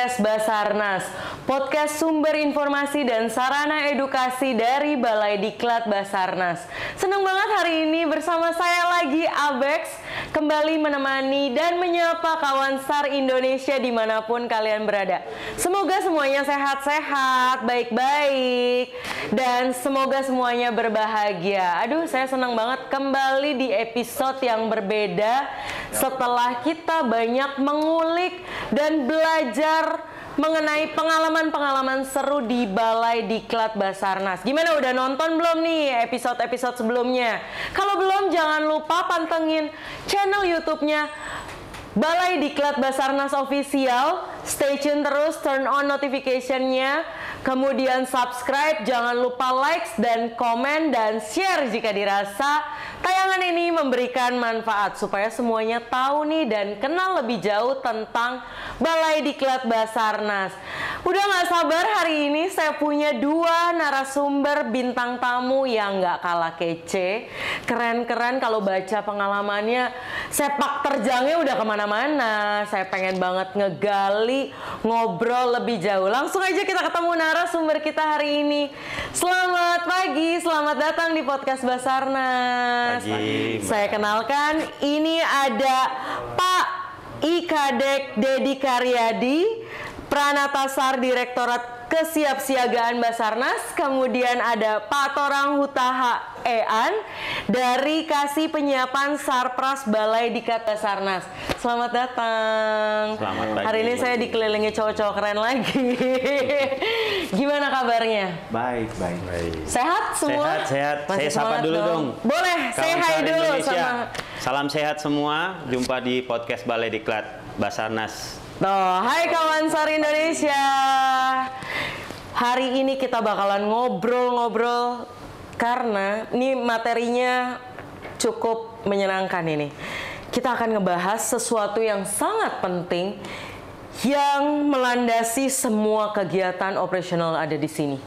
podcast Basarnas, podcast sumber informasi dan sarana edukasi dari Balai Diklat Basarnas. Senang banget hari ini bersama saya lagi Abex, kembali menemani dan menyapa kawan SAR Indonesia dimanapun kalian berada. Semoga semuanya sehat-sehat, baik-baik, dan semoga semuanya berbahagia. Aduh, saya senang banget kembali di episode yang berbeda setelah kita banyak mengulik dan belajar mengenai pengalaman-pengalaman seru di Balai Diklat Basarnas. Gimana, udah nonton belum nih episode-episode sebelumnya? Kalau belum, jangan lupa pantengin channel YouTube-nya Balai Diklat Basarnas Official. Stay tune terus, turn on notification-nya, kemudian subscribe, jangan lupa likes dan komen dan share jika dirasa tayangan ini memberikan manfaat supaya semuanya tahu nih dan kenal lebih jauh tentang Balai Diklat Basarnas. Udah gak sabar, hari ini saya punya dua narasumber bintang tamu yang gak kalah kece, keren-keren. Kalau baca pengalamannya, sepak terjangnya udah kemana-mana. Saya pengen banget ngegali, ngobrol lebih jauh. Langsung aja kita ketemu narasumber kita hari ini. Selamat pagi, selamat datang di podcast Basarnas. Pagi. Saya kenalkan, ini ada Pak Ikadek Dedi Karyadi, Pranata SAR Direktorat Kesiapsiagaan Basarnas. Kemudian ada Pak Torang Hutaha Ean dari Kasih Penyiapan Sarpras Balai Diklat Basarnas. Selamat datang. Selamat pagi. Hari ini saya dikelilingi cowok-cowok keren lagi. Gimana kabarnya? Baik. Sehat semua? Sehat. Masih Saya sapa semangat dulu dong. Boleh, saya Kawan hai SAR dulu Indonesia. sama. Salam sehat semua. Jumpa di podcast Balai Diklat Basarnas. Tuh, hai kawan SAR Indonesia. Hari ini kita bakalan ngobrol-ngobrol karena ini materinya cukup menyenangkan ini. Kita akan ngebahas sesuatu yang sangat penting yang melandasi semua kegiatan operasional ada di sini.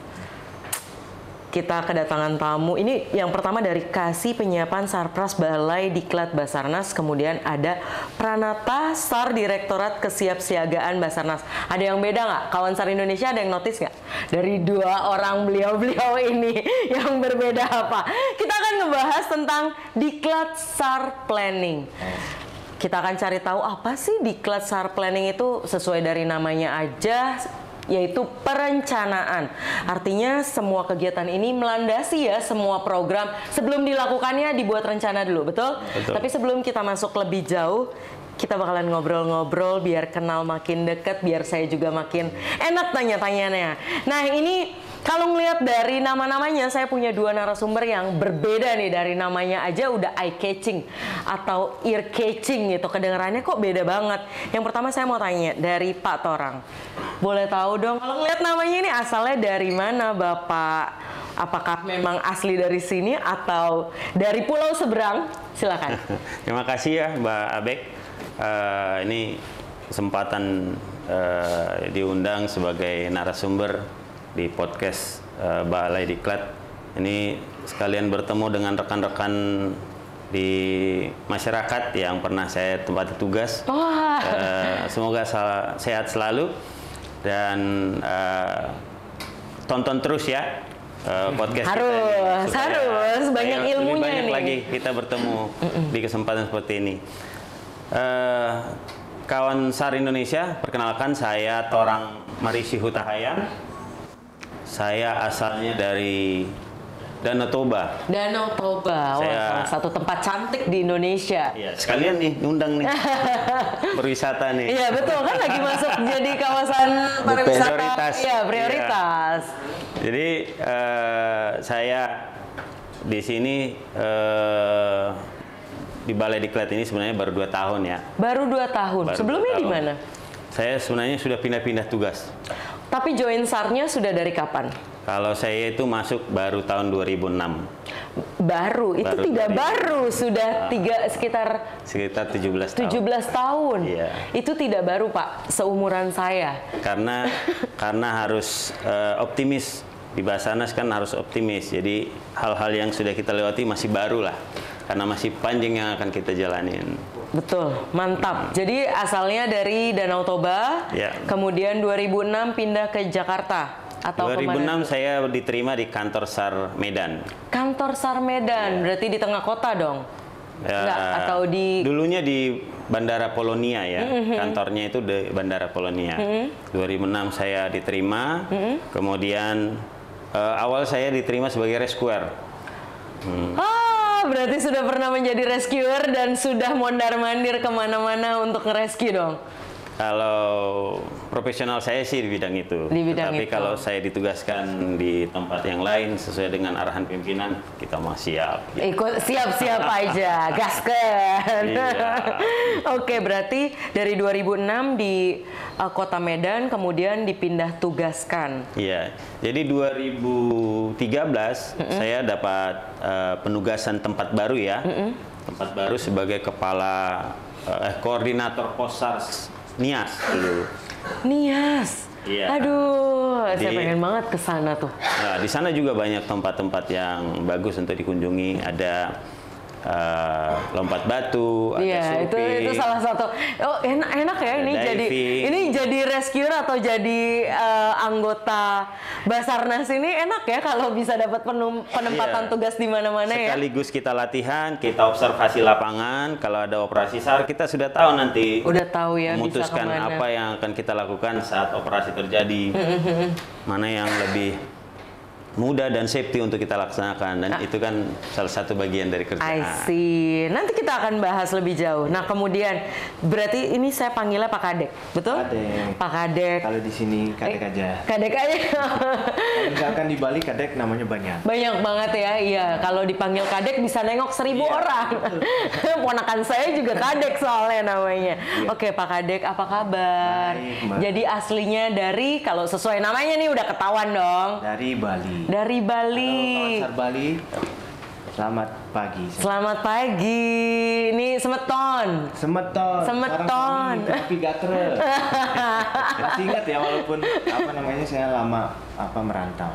Kita kedatangan tamu. Ini yang pertama dari Kasih Penyiapan Sarpras Balai Diklat Basarnas. Kemudian ada Pranata SAR Direktorat Kesiapsiagaan Basarnas. Ada yang beda nggak? Kawan SAR Indonesia ada yang notice nggak? Dari dua orang beliau-beliau ini yang berbeda apa? Kita akan ngebahas tentang Diklat SAR Planning. Kita akan cari tahu apa sih Diklat SAR Planning itu, sesuai dari namanya aja, yaitu perencanaan. Artinya semua kegiatan ini melandasi ya semua program. Sebelum dilakukannya dibuat rencana dulu, betul? Tapi sebelum kita masuk lebih jauh, kita bakalan ngobrol-ngobrol biar kenal makin deket, biar saya juga makin enak tanya-tanyanya. Nah, ini kalau ngelihat dari nama-namanya, saya punya dua narasumber yang berbeda nih. Dari namanya aja udah eye-catching atau ear-catching gitu. Kedengarannya kok beda banget. Yang pertama saya mau tanya dari Pak Torang. Boleh tahu dong, kalau ngelihat namanya ini asalnya dari mana Bapak? Apakah memang asli dari sini atau dari pulau seberang? Silakan. Terima kasih ya Mbak Abek. Ini kesempatan diundang sebagai narasumber di podcast Balai Diklat. Ini sekalian bertemu dengan rekan-rekan di masyarakat yang pernah saya tempati tugas. Semoga sehat selalu dan tonton terus ya podcast harus banyak ilmunya. Lebih banyak nih lagi kita bertemu di kesempatan seperti ini. Kawan SAR Indonesia, perkenalkan saya Torang Marisi Hutahayan. Saya asalnya dari Danau Toba. Danau Toba, salah satu tempat cantik di Indonesia. Iya, sekalian nih, undang nih berwisata nih. Iya betul, kan lagi masuk jadi kawasan pariwisata. Prioritas. Iya, prioritas. Iya. Jadi saya di sini di Balai Diklat ini sebenarnya baru 2 tahun ya. Baru 2 tahun. Sebelumnya di mana? Saya sebenarnya sudah pindah-pindah tugas. Tapi join SAR-nya sudah dari kapan? Kalau saya itu masuk baru tahun 2006. Baru tidak baru, sudah sekitar 17 tahun. 17 tahun. Iya. Itu tidak baru Pak, seumuran saya. Karena harus optimis. Di Basarnas kan harus optimis. Jadi hal-hal yang sudah kita lewati masih baru lah. Karena masih panjang yang akan kita jalanin. Betul, mantap. Jadi asalnya dari Danau Toba, Ya. kemudian 2006 pindah ke Jakarta. Atau 2006 kemana? saya diterima di kantor SAR Medan. Kantor SAR Medan, berarti di tengah kota dong? Enggak, atau di... Dulunya di Bandara Polonia ya, kantornya itu di Bandara Polonia. 2006 saya diterima, kemudian awal saya diterima sebagai rescuer. Berarti sudah pernah menjadi rescuer dan sudah mondar-mandir kemana-mana untuk nge-rescue dong? Kalau profesional saya sih di bidang itu. Di bidang Tapi itu. kalau saya ditugaskan di tempat yang lain sesuai dengan arahan pimpinan, kita mau siap. Ikut siap-siap aja, gaskan. Iya. Oke, berarti dari 2006 di Kota Medan, kemudian dipindah tugaskan. Iya, jadi 2013 saya dapat penugasan tempat baru ya, tempat baru sebagai kepala koordinator Posars Nias dulu. Nias. Iya. Aduh, saya Di- pengen banget ke sana tuh. Nah, di sana juga banyak tempat-tempat yang bagus untuk dikunjungi. Ada lompat batu, ada Iya, itu surfing. salah satu. Oh, enak ya ini Ada jadi diving. jadi rescuer atau jadi anggota Basarnas ini enak ya kalau bisa dapat penempatan Iya. tugas di mana-mana ya. Sekaligus kita latihan, kita observasi lapangan. Kalau ada operasi SAR, kita sudah tahu nanti. Udah tahu ya bisa Memutuskan kemana. apa yang akan kita lakukan saat operasi terjadi. Mana yang lebih mudah dan safety untuk kita laksanakan. Dan itu kan salah satu bagian dari I kerjaan. see. Nanti kita akan bahas lebih jauh. Nah, kemudian berarti ini saya panggilnya Pak Kadek, betul? Kadek. Pak Kadek. Kalau di sini kadek aja. Kadek aja. Kalau misalkan di Bali kadek namanya banyak. Banyak banget ya, iya. Kalau dipanggil Kadek bisa nengok 1000 Iya, orang. Ponakan saya juga Kadek soalnya namanya. Oke, Pak Kadek, apa kabar? Baik, Mbak. Jadi aslinya dari, kalau sesuai namanya nih udah ketahuan dong. Dari Bali. Dari Bali. Kawan SAR Bali. Selamat pagi. Selamat pagi. Ini Semeton. Semeton. Semeton. Sekarang tapi gatel. Masih ingat ya walaupun saya lama merantau.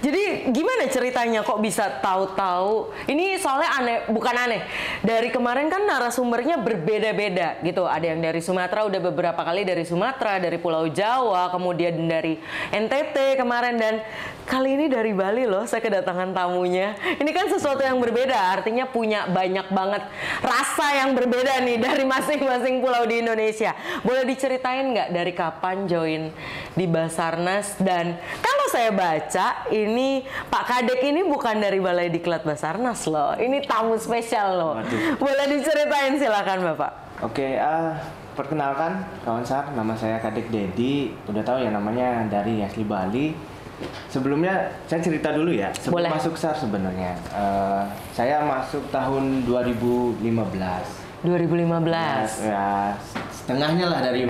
Jadi gimana ceritanya kok bisa tahu-tahu? Ini soalnya aneh, bukan aneh. Dari kemarin kan narasumbernya berbeda-beda gitu. Ada yang dari Sumatera, udah beberapa kali dari Sumatera, dari Pulau Jawa, kemudian dari NTT kemarin, dan kali ini dari Bali loh saya kedatangan tamunya. Ini kan sesuatu yang berbeda, artinya punya banyak banget rasa yang berbeda nih dari masing-masing pulau di Indonesia. Boleh diceritain nggak dari kapan join di Basarnas? Dan kalau saya baca ini Pak Kadek ini bukan dari Balai Diklat Basarnas loh. Ini tamu spesial loh. Waduh. Boleh diceritain silakan Bapak. Oke, perkenalkan kawan SAR, nama saya Kadek Dedi. Udah tahu ya namanya dari asli Bali. Sebelumnya saya cerita dulu ya. Sebelum Boleh. masuk SAR sebenarnya, saya masuk tahun 2015. 2015. Ya, setengahnya lah dari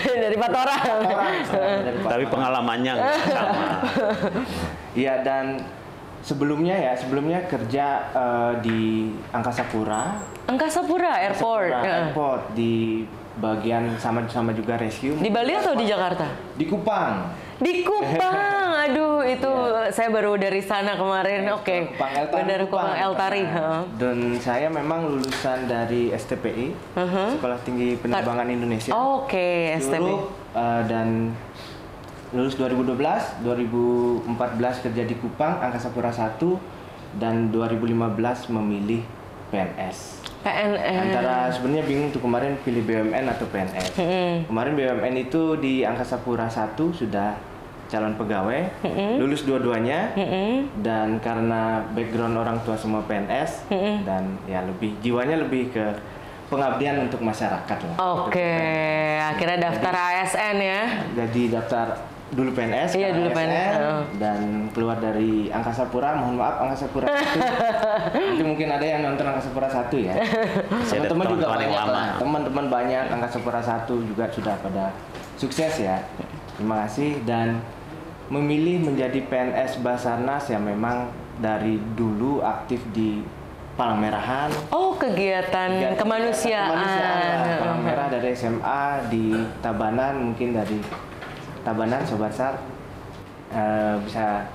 Dari 4 orang. dari Tapi pengalamannya nggak sama. Iya, dan sebelumnya kerja di Angkasa Pura. Angkasa Pura Airport. Angkasa Pura Heeh. Airport di bagian sama juga rescue. Di Bali atau di Jakarta? Di Kupang. Di Kupang, aduh itu saya baru dari sana kemarin. Oke, Kupang El Tari. benar Kupang El Tari. Nah, dan saya memang lulusan dari STPI, Sekolah Tinggi Penerbangan Indonesia. Oke, STP. Dulu, dan lulus 2012, 2014 kerja di Kupang, Angkasa Pura 1, dan 2015 memilih PNS. PNS. Antara sebenarnya bingung tuh kemarin pilih BUMN atau PNS. Kemarin BUMN itu di Angkasa Pura 1 sudah calon pegawai, lulus dua-duanya, dan karena background orang tua semua PNS, dan ya jiwanya lebih ke pengabdian untuk masyarakat lah. Oke, akhirnya daftar ASN ya. Jadi daftar dulu PNS, Iya, sekarang dulu PNS, ASN, dan keluar dari Angkasa Pura. Mohon maaf Angkasa Pura 1. Nanti mungkin ada yang nonton Angkasa Pura 1 ya. Masih ada Teman-teman juga teman-teman yang banyak lama. lah. Teman-teman banyak Angkasa Pura 1 juga sudah pada sukses ya. Terima kasih, dan memilih menjadi PNS Basarnas ya memang dari dulu aktif di Palang Merahan. Oh, kegiatan kemanusiaan. lah. Palang Merah dari SMA di Tabanan, mungkin dari Tabanan Sobat SAR bisa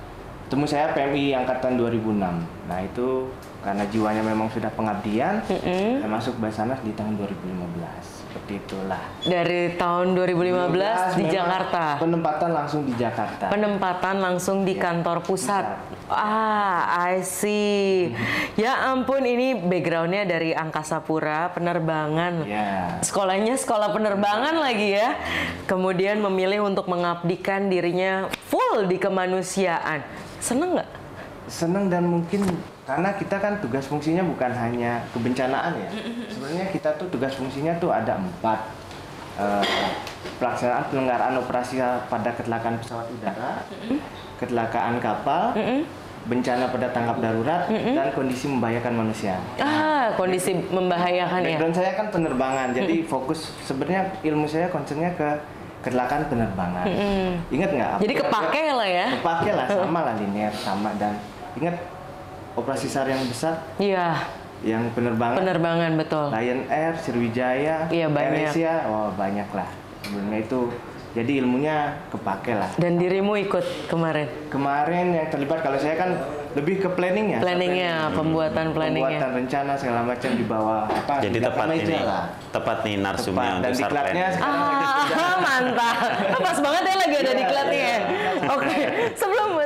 temu saya PMI angkatan 2006. Nah itu karena jiwanya memang sudah pengabdian, saya masuk Basarnas di tahun 2015. Seperti itulah. Dari tahun 2015 di Jakarta. Penempatan langsung di Jakarta. Penempatan langsung di kantor pusat. I see. Ya ampun, ini backgroundnya dari Angkasa Pura, penerbangan. Sekolahnya sekolah penerbangan lagi ya. Kemudian memilih untuk mengabdikan dirinya full di kemanusiaan. Seneng nggak? Seneng, dan mungkin karena kita kan tugas fungsinya bukan hanya kebencanaan ya. Sebenarnya kita tuh tugas fungsinya tuh ada 4. Pelaksanaan penyelenggaraan operasi pada kecelakaan pesawat udara, kecelakaan kapal, bencana pada tanggap darurat, dan kondisi membahayakan manusia. Kondisi membahayakan ya. Background saya kan penerbangan, jadi fokus sebenarnya ilmu saya concernnya ke kecelakaan penerbangan. Ingat nggak? Jadi kepake lah ya. Kepake lah, sama lah, linear sama. Dan ingat operasi SAR yang besar? Iya. Yang penerbangan? Penerbangan, betul. Lion Air, Sriwijaya, AirAsia, banyak lah. Sebenarnya itu, jadi ilmunya kepake lah. Dan dirimu ikut kemarin? Kemarin yang terlibat, kalau saya kan lebih ke planningnya. Pembuatan planningnya. Pembuatan rencana segala macam di bawah apa? Jadi tepat nih narsumnya untuk SAR planning. Mantap. Pas banget ya lagi ada diklatnya. Oke.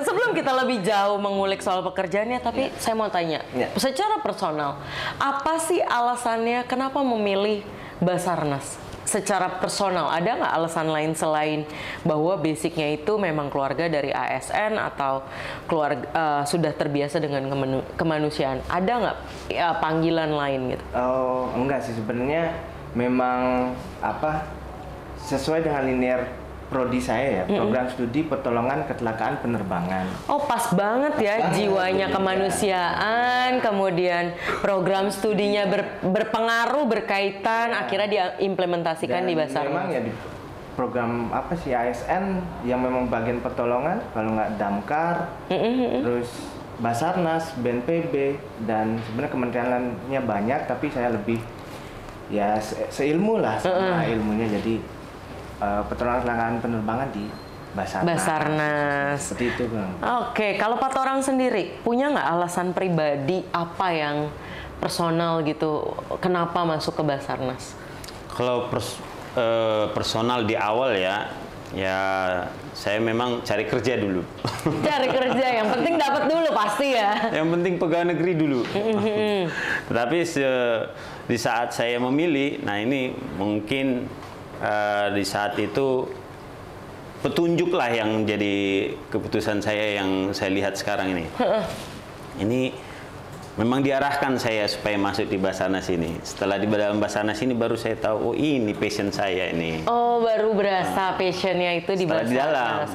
Sebelum kita lebih jauh mengulik soal pekerjaannya, tapi saya mau tanya, secara personal, apa sih alasannya kenapa memilih Basarnas? Secara personal, ada nggak alasan lain selain bahwa basicnya itu memang keluarga dari ASN atau keluarga sudah terbiasa dengan kemanusiaan? Ada nggak panggilan lain gitu? Oh, enggak sih, sebenarnya memang sesuai dengan linear prodi saya ya, program studi pertolongan kecelakaan penerbangan. Oh, pas banget ya, jiwanya kemanusiaan, kemudian program studinya berpengaruh, berkaitan, akhirnya diimplementasikan di Basarnas. Memang ya di program ASN yang memang bagian pertolongan, kalau nggak Damkar, terus Basarnas, BNPB, dan sebenarnya kementerian lainnya banyak, tapi saya lebih ya seilmu lah sama ilmunya, jadi pertolongan kecelakaan penerbangan di Basarnas. Seperti itu, Bang. Oke, kalau Pak Torang sendiri punya nggak alasan pribadi apa yang personal gitu, kenapa masuk ke Basarnas? Kalau personal di awal ya saya memang cari kerja dulu. Cari kerja, yang penting dapat dulu pasti ya. Yang penting pegawai negeri dulu. Tetapi di saat saya memilih, nah ini mungkin di saat itu petunjuk lah yang jadi keputusan saya yang saya lihat sekarang ini. Ini memang diarahkan saya supaya masuk di Basarnas ini. Setelah di dalam Basarnas ini baru saya tahu, oh ini passion saya ini. Oh, baru berasa passionnya itu di Basarnas. Di dalam.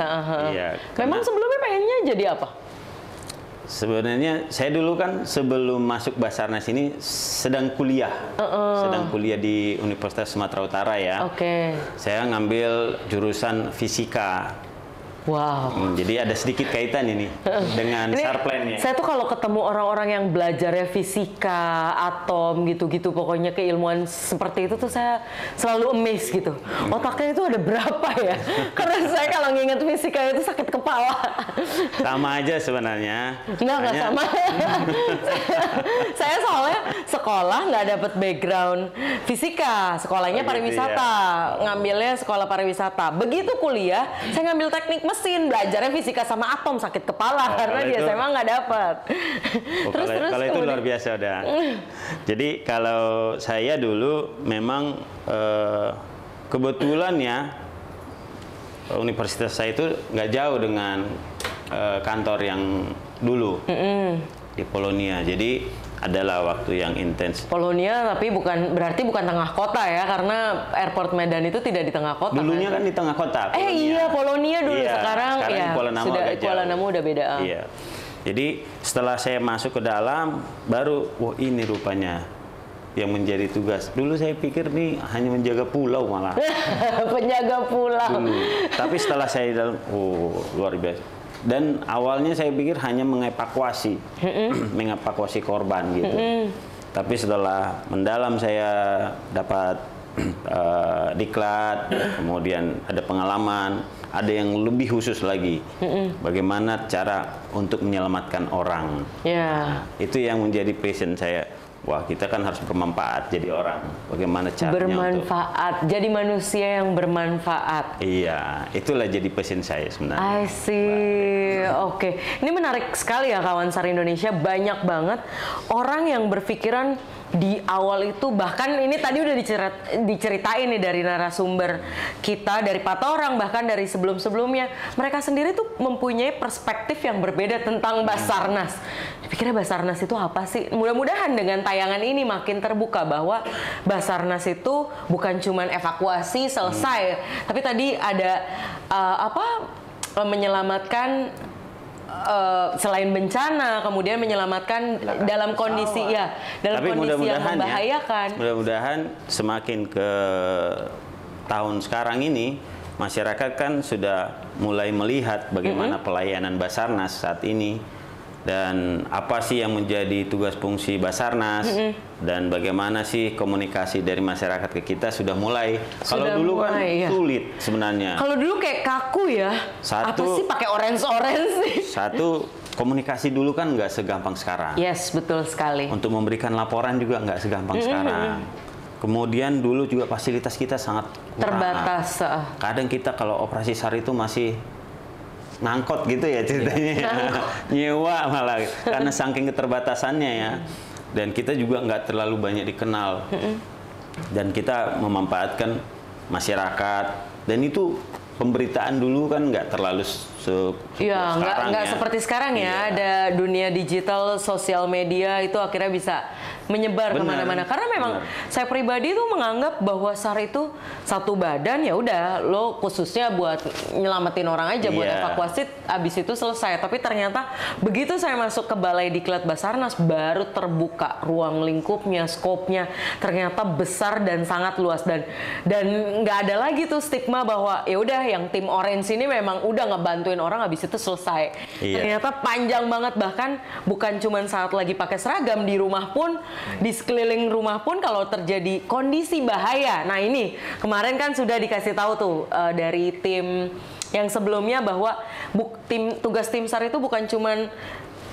Iya, memang sebelumnya pengennya jadi apa? Sebenarnya saya dulu kan sebelum masuk Basarnas ini sedang kuliah. Sedang kuliah di Universitas Sumatera Utara ya. Saya ngambil jurusan fisika. Wow. Jadi ada sedikit kaitan ini dengan SAR plan-nya. Saya tuh kalau ketemu orang-orang yang belajarnya fisika, atom gitu-gitu, pokoknya keilmuan seperti itu tuh saya selalu amazed gitu. Otaknya itu ada berapa ya? Karena saya kalau nginget fisika itu sakit kepala. Sama aja sebenarnya. Nggak sama. Saya soalnya sekolah nggak dapet background fisika, sekolahnya pariwisata, ngambilnya sekolah pariwisata. Begitu kuliah, saya ngambil teknik mesin, belajarnya fisika sama atom, sakit kepala karena dia SMA nggak dapat. Terus kalau itu luar biasa udah. Jadi kalau saya dulu memang kebetulan ya universitas saya itu nggak jauh dengan kantor yang dulu di Polonia. Jadi adalah waktu yang intens. Polonia tapi berarti bukan tengah kota ya, karena airport Medan itu tidak di tengah kota. Dulunya kan di tengah kota. Polonia. Iya, Polonia dulu. Sekarang ya Kuala Namu udah beda. Iya. Jadi setelah saya masuk ke dalam, baru wah ini rupanya yang menjadi tugas. Dulu saya pikir nih hanya menjaga pulau malah. Penjaga pulau. Dulu. Tapi setelah saya dalam, luar biasa. Dan awalnya saya pikir hanya mengevakuasi, mengevakuasi korban gitu. Tapi setelah mendalam saya dapat diklat, kemudian ada pengalaman, ada yang lebih khusus lagi, bagaimana cara untuk menyelamatkan orang. Ya. Itu yang menjadi passion saya. Wah, kita kan harus bermanfaat jadi orang. Bagaimana caranya bermanfaat, jadi manusia yang bermanfaat. Iya, itulah jadi passion saya sebenarnya. I see. Oke. Ini menarik sekali ya kawan SAR Indonesia. Banyak banget orang yang berpikiran di awal itu, bahkan ini tadi udah diceritain nih dari narasumber kita, dari Pak Torang, bahkan dari sebelum-sebelumnya, mereka sendiri tuh mempunyai perspektif yang berbeda tentang Basarnas. Dipikirnya Basarnas itu apa sih? Mudah-mudahan dengan tayangan ini makin terbuka bahwa Basarnas itu bukan cuman evakuasi selesai, tapi tadi ada menyelamatkan selain bencana, kemudian menyelamatkan dalam kondisi dalam tapi kondisi yang membahayakan. Mudah-mudahan semakin ke tahun sekarang ini masyarakat kan sudah mulai melihat bagaimana pelayanan Basarnas saat ini dan apa sih yang menjadi tugas fungsi Basarnas dan bagaimana sih komunikasi dari masyarakat ke kita sudah mulai. Kalau dulu kan sulit sebenarnya. Kalau dulu kayak kaku ya. Apa sih pakai orange sih? Satu, komunikasi dulu kan nggak segampang sekarang. Yes, betul sekali. Untuk memberikan laporan juga nggak segampang sekarang. Kemudian dulu juga fasilitas kita sangat kurang. Terbatas. Kadang kita kalau operasi SAR itu masih ngangkot gitu ya ceritanya, nyewa malah karena saking keterbatasannya ya, dan kita juga nggak terlalu banyak dikenal, dan kita memanfaatkan masyarakat, dan itu pemberitaan dulu kan nggak terlalu nggak seperti sekarang ya. Ada dunia digital, sosial media itu akhirnya bisa menyebar kemana-mana. Karena memang saya pribadi tuh menganggap bahwa SAR itu satu badan, ya udah lo khususnya buat nyelamatin orang aja, buat evakuasi, abis itu selesai. Tapi ternyata begitu saya masuk ke Balai Diklat Basarnas, baru terbuka ruang lingkupnya, skopnya ternyata besar dan sangat luas, dan nggak ada lagi tuh stigma bahwa ya udah yang tim orange ini memang udah ngebantuin orang habis itu selesai. Ternyata panjang banget, bahkan bukan cuma saat lagi pakai seragam, di rumah pun, di sekeliling rumah pun kalau terjadi kondisi bahaya. Nah ini kemarin kan sudah dikasih tahu tuh dari tim yang sebelumnya bahwa tugas tim SAR itu bukan cuman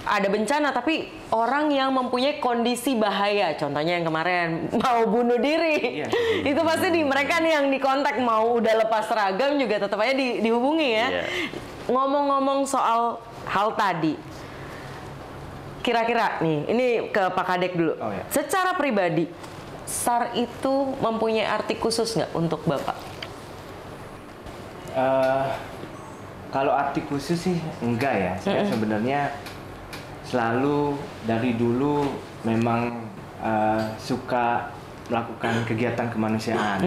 ada bencana, tapi orang yang mempunyai kondisi bahaya. Contohnya yang kemarin mau bunuh diri, itu pasti mereka nih yang dikontak, mau udah lepas seragam juga tetap aja dihubungi ya. Ngomong-ngomong soal hal tadi, kira-kira nih, ini ke Pak Kadek dulu. Secara pribadi, SAR itu mempunyai arti khusus nggak untuk Bapak? Kalau arti khusus sih enggak ya. Saya sebenarnya selalu dari dulu memang suka melakukan kegiatan kemanusiaan,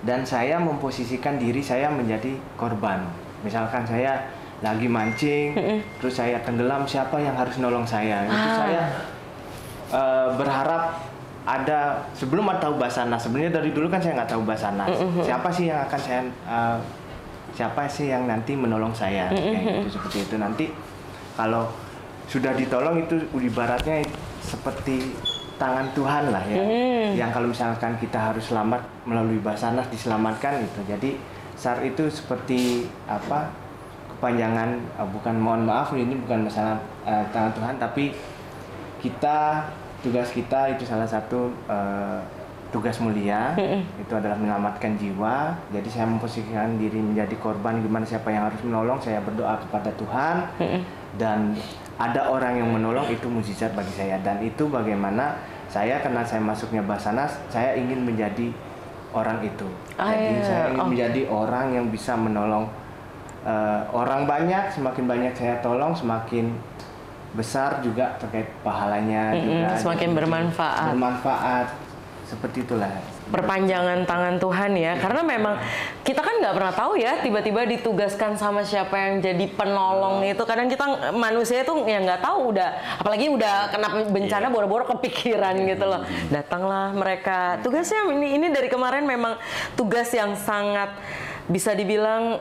dan saya memposisikan diri saya menjadi korban. Misalkan saya lagi mancing, terus saya tenggelam, siapa yang harus nolong saya? Itu saya berharap ada, sebelum tahu Basarnas, sebenarnya dari dulu kan saya nggak tahu Basarnas. Siapa sih yang akan saya, siapa sih yang nanti menolong saya? Kayak gitu, seperti itu. Nanti kalau sudah ditolong itu ibaratnya seperti tangan Tuhan lah ya. Yang kalau misalkan kita harus selamat melalui Basarnas diselamatkan gitu. Jadi SAR itu seperti apa? Kepanjangan, bukan, mohon maaf ini bukan masalah tangan Tuhan, tapi tugas kita itu salah satu tugas mulia, itu adalah menyelamatkan jiwa. Jadi saya memposisikan diri menjadi korban, gimana siapa yang harus menolong, saya berdoa kepada Tuhan, dan ada orang yang menolong, itu mukjizat bagi saya. Dan itu bagaimana saya, karena saya masuknya Basarnas, saya ingin menjadi orang itu. Jadi saya ingin menjadi orang yang bisa menolong orang banyak. Semakin banyak saya tolong, semakin besar juga terkait pahalanya juga. Semakin bermanfaat. Bermanfaat. Seperti itulah. Perpanjangan tangan Tuhan ya, karena memang kita kan nggak pernah tahu ya, tiba-tiba ditugaskan sama siapa yang jadi penolong itu. Kadang kita manusia itu yang nggak tahu, apalagi udah kena bencana boro-boro kepikiran gitu loh. Datanglah mereka. Tugasnya ini dari kemarin memang tugas yang sangat bisa dibilang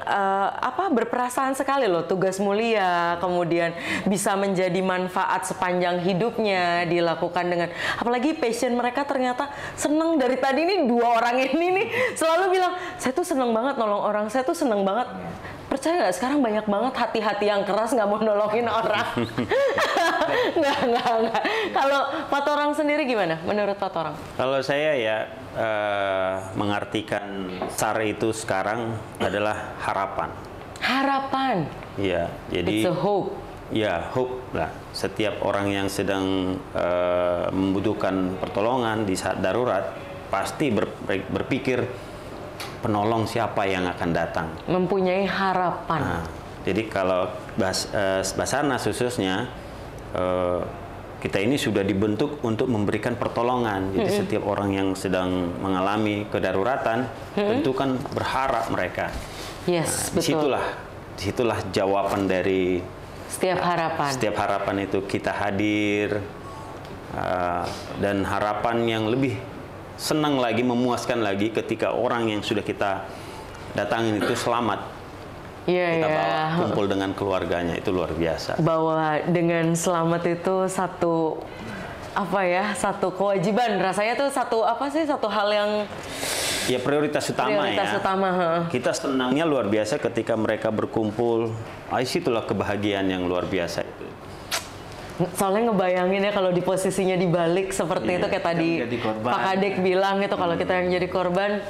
berperasaan sekali loh, tugas mulia, kemudian bisa menjadi manfaat sepanjang hidupnya dilakukan dengan, apalagi passion mereka ternyata seneng. Dari tadi nih 2 orang ini nih selalu bilang, saya tuh seneng banget nolong orang, saya tuh seneng banget. Percaya nggak sekarang banyak banget hati-hati yang keras nggak mau nolongin orang. Nggak. Kalau Pak Torang sendiri gimana? Menurut Pak Torang? Kalau saya ya mengartikan SAR itu sekarang adalah harapan. Harapan. Iya, jadi. It's a hope. Ya, hope lah. Setiap orang yang sedang membutuhkan pertolongan di saat darurat pasti berpikir penolong siapa yang akan datang. Mempunyai harapan. Nah, jadi kalau Basarnas khususnya, kita ini sudah dibentuk untuk memberikan pertolongan. Jadi setiap orang yang sedang mengalami kedaruratan, tentu kan berharap mereka. Yes, nah, betul. Disitulah jawaban dari setiap harapan. Setiap harapan itu kita hadir, dan harapan yang lebih senang lagi, memuaskan lagi ketika orang yang sudah kita datangin itu selamat. Kita bawa kumpul dengan keluarganya, itu luar biasa. Bahwa dengan selamat itu satu kewajiban, rasanya tuh satu hal yang prioritas utama. Kita senangnya luar biasa ketika mereka berkumpul. Itulah kebahagiaan yang luar biasa itu. Soalnya ngebayangin ya kalau di posisinya dibalik seperti itu, kayak tadi Pak Kadek bilang itu, kalau kita yang jadi korban,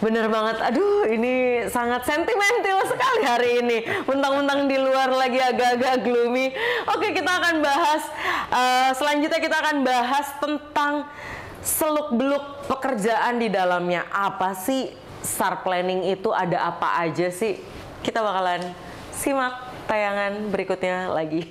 bener banget. Aduh, ini sangat sentimental sekali hari ini. Mentang-mentang di luar lagi agak-agak gloomy. Oke, kita akan bahas selanjutnya, kita akan bahas tentang seluk-beluk pekerjaan di dalamnya. Apa sih SAR planning itu, ada apa aja sih? Kita bakalan simak tayangan berikutnya lagi.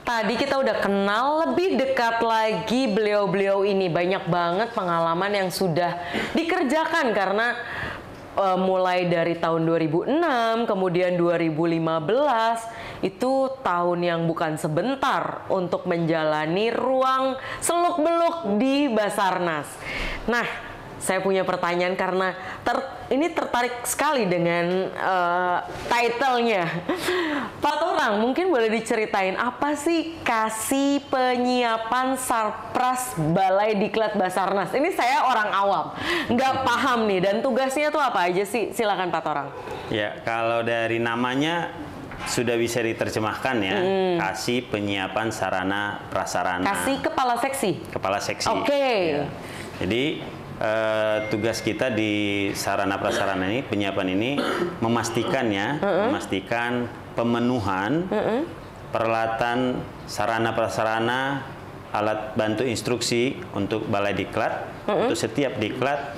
Tadi kita udah kenal lebih dekat lagi beliau-beliau ini. Banyak banget pengalaman yang sudah dikerjakan karena mulai dari tahun 2006, kemudian 2015, itu tahun yang bukan sebentar untuk menjalani ruang seluk-beluk di Basarnas. Nah, saya punya pertanyaan karena ini tertarik sekali dengan title-nya. Pak Torang, mungkin boleh diceritain apa sih kasih penyiapan Sarpras Balai Diklat Basarnas? Ini saya orang awam, nggak paham nih, dan tugasnya tuh apa aja sih? Silakan Pak Torang. Ya, kalau dari namanya sudah bisa diterjemahkan ya, kasih penyiapan sarana prasarana. Kasih kepala seksi. Kepala seksi. Oke. Ya. Jadi tugas kita di sarana prasarana ini, penyiapan ini, memastikan pemenuhan peralatan sarana prasarana, alat bantu instruksi untuk balai diklat, untuk setiap diklat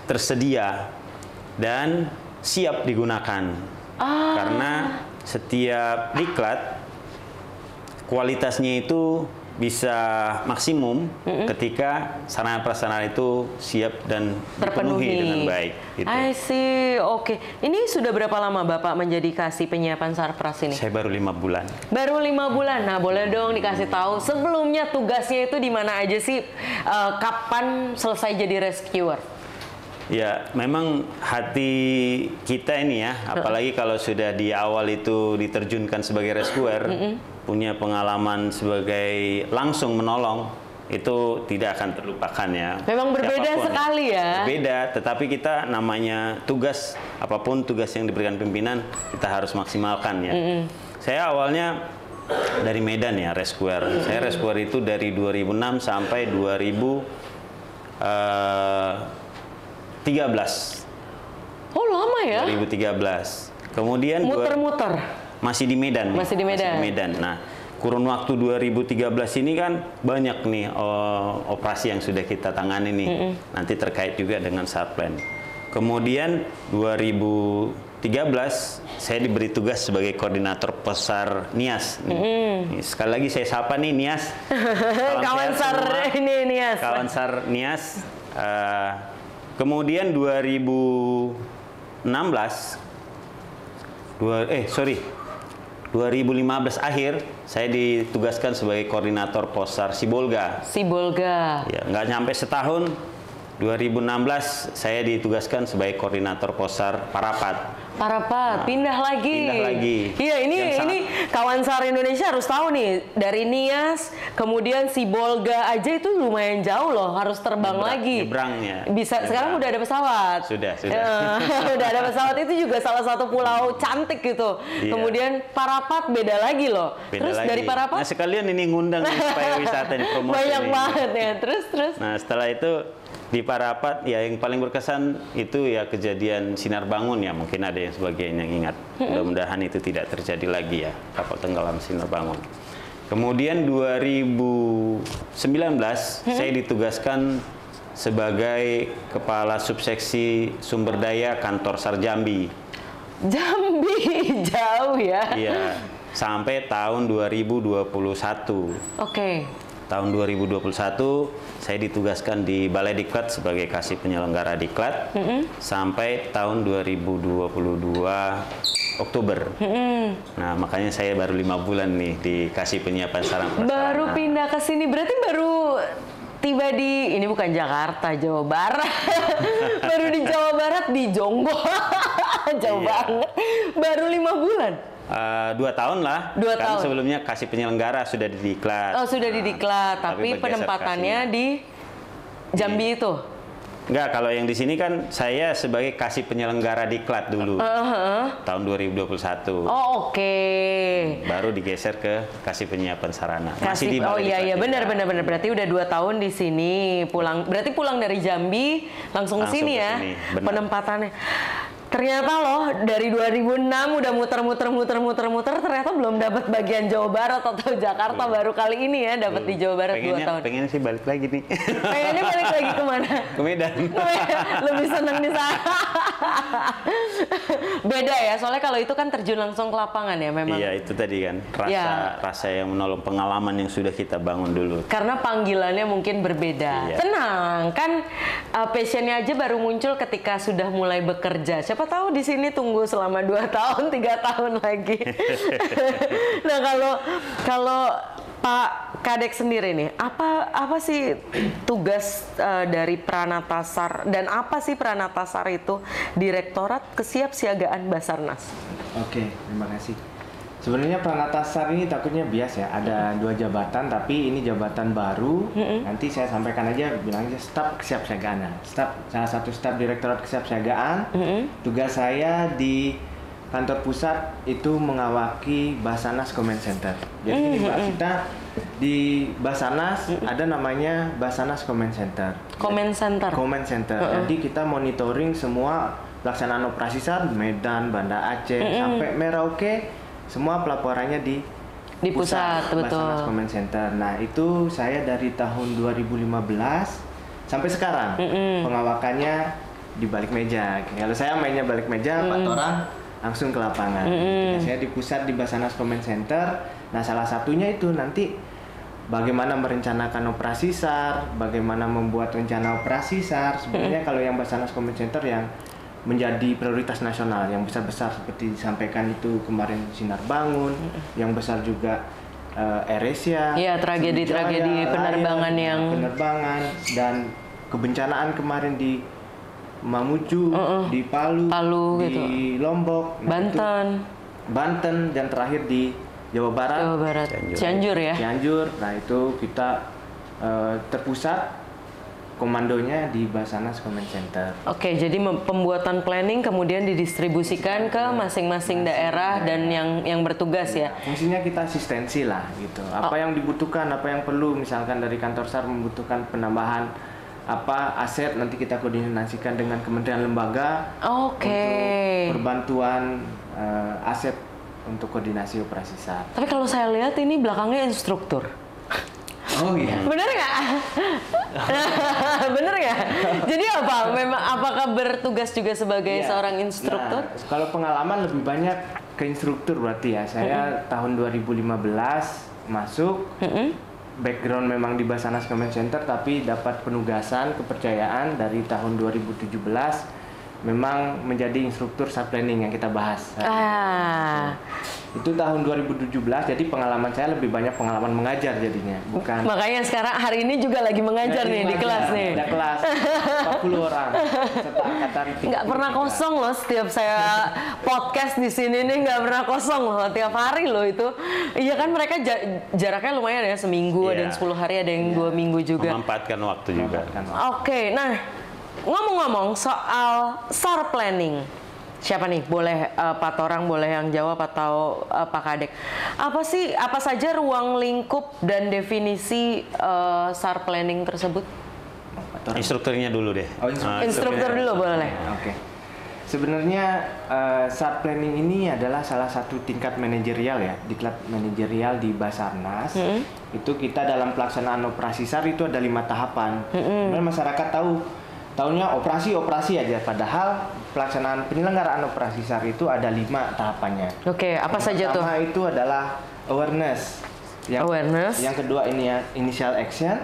tersedia dan siap digunakan. Karena setiap diklat kualitasnya itu bisa maksimum ketika sarana prasarana itu siap dan dipenuhi dengan baik. Gitu. I see, oke. Ini sudah berapa lama Bapak menjadi kasih penyiapan Sarpras ini? Saya baru 5 bulan. Baru 5 bulan. Nah, boleh dong dikasih tahu sebelumnya tugasnya itu di mana aja sih? Kapan selesai jadi rescuer? Ya, memang hati kita ini ya, apalagi kalau sudah di awal itu diterjunkan sebagai rescuer, punya pengalaman sebagai langsung menolong, itu tidak akan terlupakan ya. Memang berbeda sekali ya. Berbeda, tetapi kita namanya tugas, apapun tugas yang diberikan pimpinan, kita harus maksimalkan ya. Saya awalnya dari Medan ya, rescuer. Saya rescuer itu dari 2006 sampai 2013. Oh, lama ya? 2013. Kemudian muter-muter. Masih di Medan. Masih di Medan. Nah, kurun waktu 2013 ini kan banyak nih operasi yang sudah kita tangani nih. Nanti terkait juga dengan SAR Plan. Kemudian 2013 saya diberi tugas sebagai koordinator Posar Nias. Sekali lagi saya sapa nih Nias. Kawan SAR ini Nias. Kawan SAR Nias. Kemudian 2015 akhir saya ditugaskan sebagai koordinator Posar Sibolga. Sibolga. Ya, nggak nyampe setahun 2016 saya ditugaskan sebagai koordinator Posar Parapat. Parapat, pindah lagi. Pindah lagi. Iya, ini kawan SAR Indonesia harus tahu nih, dari Nias, kemudian Sibolga aja itu lumayan jauh loh, harus terbang lagi. Nyebrangnya. Bisa, sekarang udah ada pesawat. Sudah. Udah ada pesawat, itu juga salah satu pulau cantik gitu. Iya. Kemudian Parapat beda lagi loh. Terus lagi. dari Parapat? Nah, sekalian ini ngundang nih, supaya wisata ini promosi. Banyak ini. banget ya. Terus. Nah, setelah itu di Parapat ya yang paling berkesan itu ya kejadian Sinar Bangun ya, mungkin ada yang sebagian yang ingat. Mudah-mudahan itu tidak terjadi lagi ya, kapal tenggelam Sinar Bangun. Kemudian 2019 saya ditugaskan sebagai kepala subseksi sumber daya kantor SAR Jambi. Jambi jauh ya. Iya, sampai tahun 2021. Oke. Tahun 2021 saya ditugaskan di Balai Diklat sebagai kasih penyelenggara Diklat sampai tahun 2022 Oktober. Nah, makanya saya baru 5 bulan nih dikasih penyiapan sarana prasarana. Baru pindah ke sini, berarti baru tiba di, ini bukan Jakarta, Jawa Barat. Baru di Jawa Barat, di Jonggo. Jauh banget. Baru 5 bulan. 2 tahun lah. 2 kan tahun. Sebelumnya kasih penyelenggara sudah di Diklat. Oh, sudah di Diklat, tapi bergeser penempatannya kasihnya. di Jambi itu. Enggak, kalau yang di sini kan saya sebagai kasih penyelenggara Diklat dulu. Tahun 2021. Oh, oke. Baru digeser ke kasih penyiapan sarana. Kasih, oh iya benar berarti udah 2 tahun di sini. Berarti pulang dari Jambi langsung ke sini ya. Benar. Penempatannya. Ternyata loh dari 2006 udah muter ternyata belum dapat bagian Jawa Barat atau Jakarta, baru kali ini ya dapat di Jawa Barat 2 tahun. Pengennya sih balik lagi nih. Pengennya balik lagi kemana? Ke Medan. Lebih senang di sana. Beda ya, soalnya kalau itu kan terjun langsung ke lapangan ya memang. Iya, itu tadi kan rasa yang menolong, pengalaman yang sudah kita bangun dulu. Karena panggilannya mungkin berbeda. Iya. Tenang, kan passionnya aja baru muncul ketika sudah mulai bekerja. Siapa tahu di sini tunggu selama 2 tahun, 3 tahun lagi. Nah, kalau Pak Kadek sendiri nih, apa sih tugas dari Pranatasar, dan apa sih Pranatasar itu? Direktorat Kesiapsiagaan Basarnas. Oke, terima kasih. Sebenarnya Pranatasar ini takutnya bias ya, ada 2 jabatan, tapi ini jabatan baru. Nanti saya sampaikan aja, bilang aja staf kesiapsiagaan. Salah satu staf Direktorat Kesiapsiagaan. Tugas saya di kantor pusat itu mengawaki Basarnas Command Center. Jadi ini Mbak, kita di Basarnas ada namanya Basarnas Command Center. Command Center. Command Center. Jadi kita monitoring semua pelaksanaan operasi SAR Medan, Banda Aceh, sampai Merauke. Semua pelaporannya di pusat, betul. Basarnas Command Center. Nah, itu saya dari tahun 2015 sampai sekarang. Pengawakannya di balik meja. Kalau saya mainnya balik meja, Pak Torang langsung ke lapangan. Nah, saya di pusat di Basarnas Command Center. Nah, salah satunya itu nanti bagaimana merencanakan operasi SAR, bagaimana membuat rencana operasi SAR. Sebenarnya kalau yang Basarnas Command Center yang menjadi prioritas nasional yang besar-besar seperti disampaikan itu kemarin Sinar Bangun, yang besar juga AirAsia, ya, tragedi penerbangan penerbangan dan kebencanaan kemarin di Mamuju, di Palu di gitu. Lombok, Banten, dan terakhir di Jawa Barat, Cianjur ya. Cianjur. Nah, itu kita terpusat komandonya di Basarnas Command Center. Oke, jadi pembuatan planning kemudian didistribusikan ke masing-masing daerah dan yang bertugas ya. Fungsinya kita asistensi lah gitu. Apa yang dibutuhkan, apa yang perlu, misalkan dari kantor SAR membutuhkan penambahan aset, nanti kita koordinasikan dengan kementerian lembaga. Oke. Untuk perbantuan aset untuk koordinasi operasi SAR. Tapi kalau saya lihat ini belakangnya instruktur. Oh iya. Bener nggak? Bener nggak? Jadi apakah bertugas juga sebagai seorang instruktur? Nah, kalau pengalaman lebih banyak ke instruktur berarti ya. Saya tahun 2015 masuk. Background memang di Basarnas Command Center, tapi dapat penugasan kepercayaan dari tahun 2017 memang menjadi instruktur SAR planning yang kita bahas. Itu tahun 2017, jadi pengalaman saya lebih banyak pengalaman mengajar jadinya, bukan. Makanya sekarang hari ini juga lagi mengajar nih di kelas nih. Ada kelas 40 orang serta angkatan. Nggak pernah kosong loh, setiap saya podcast di sini nih nggak pernah kosong loh, tiap hari loh itu. Iya kan mereka jaraknya lumayan ya, seminggu ada yang 10 hari, ada yang 2 minggu juga. Memanfaatkan waktu juga. Oke, nah ngomong-ngomong soal SAR planning, siapa nih? Boleh Pak Torang, boleh yang jawab atau Pak Kadek. Apa saja ruang lingkup dan definisi SAR planning tersebut? Instrukturnya dulu deh. Instruktur dulu boleh. Oke. Sebenarnya SAR planning ini adalah salah satu tingkat manajerial ya, diklat manajerial di Basarnas. Itu kita dalam pelaksanaan operasi SAR itu ada 5 tahapan. Sebenarnya masyarakat tahunya operasi aja, padahal pelaksanaan penyelenggaraan operasi SAR itu ada 5 tahapannya. Oke, apa saja tuh? Pertama itu adalah awareness. Yang kedua ini ya initial action,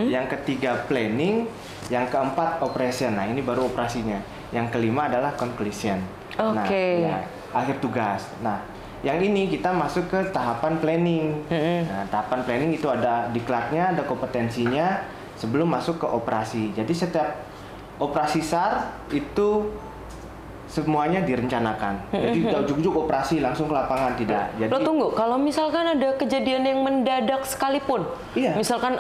yang ketiga planning, yang keempat operation. Nah, ini baru operasinya. Yang kelima adalah conclusion. Nah, ya, akhir tugas. Nah, yang ini kita masuk ke tahapan planning. Nah, tahapan planning itu ada diklatnya, ada kompetensinya sebelum masuk ke operasi. Jadi setiap operasi SAR itu semuanya direncanakan. Jadi ujuk-ujuk operasi langsung ke lapangan tidak. Jadi lo tunggu, kalau misalkan ada kejadian yang mendadak sekalipun, misalkan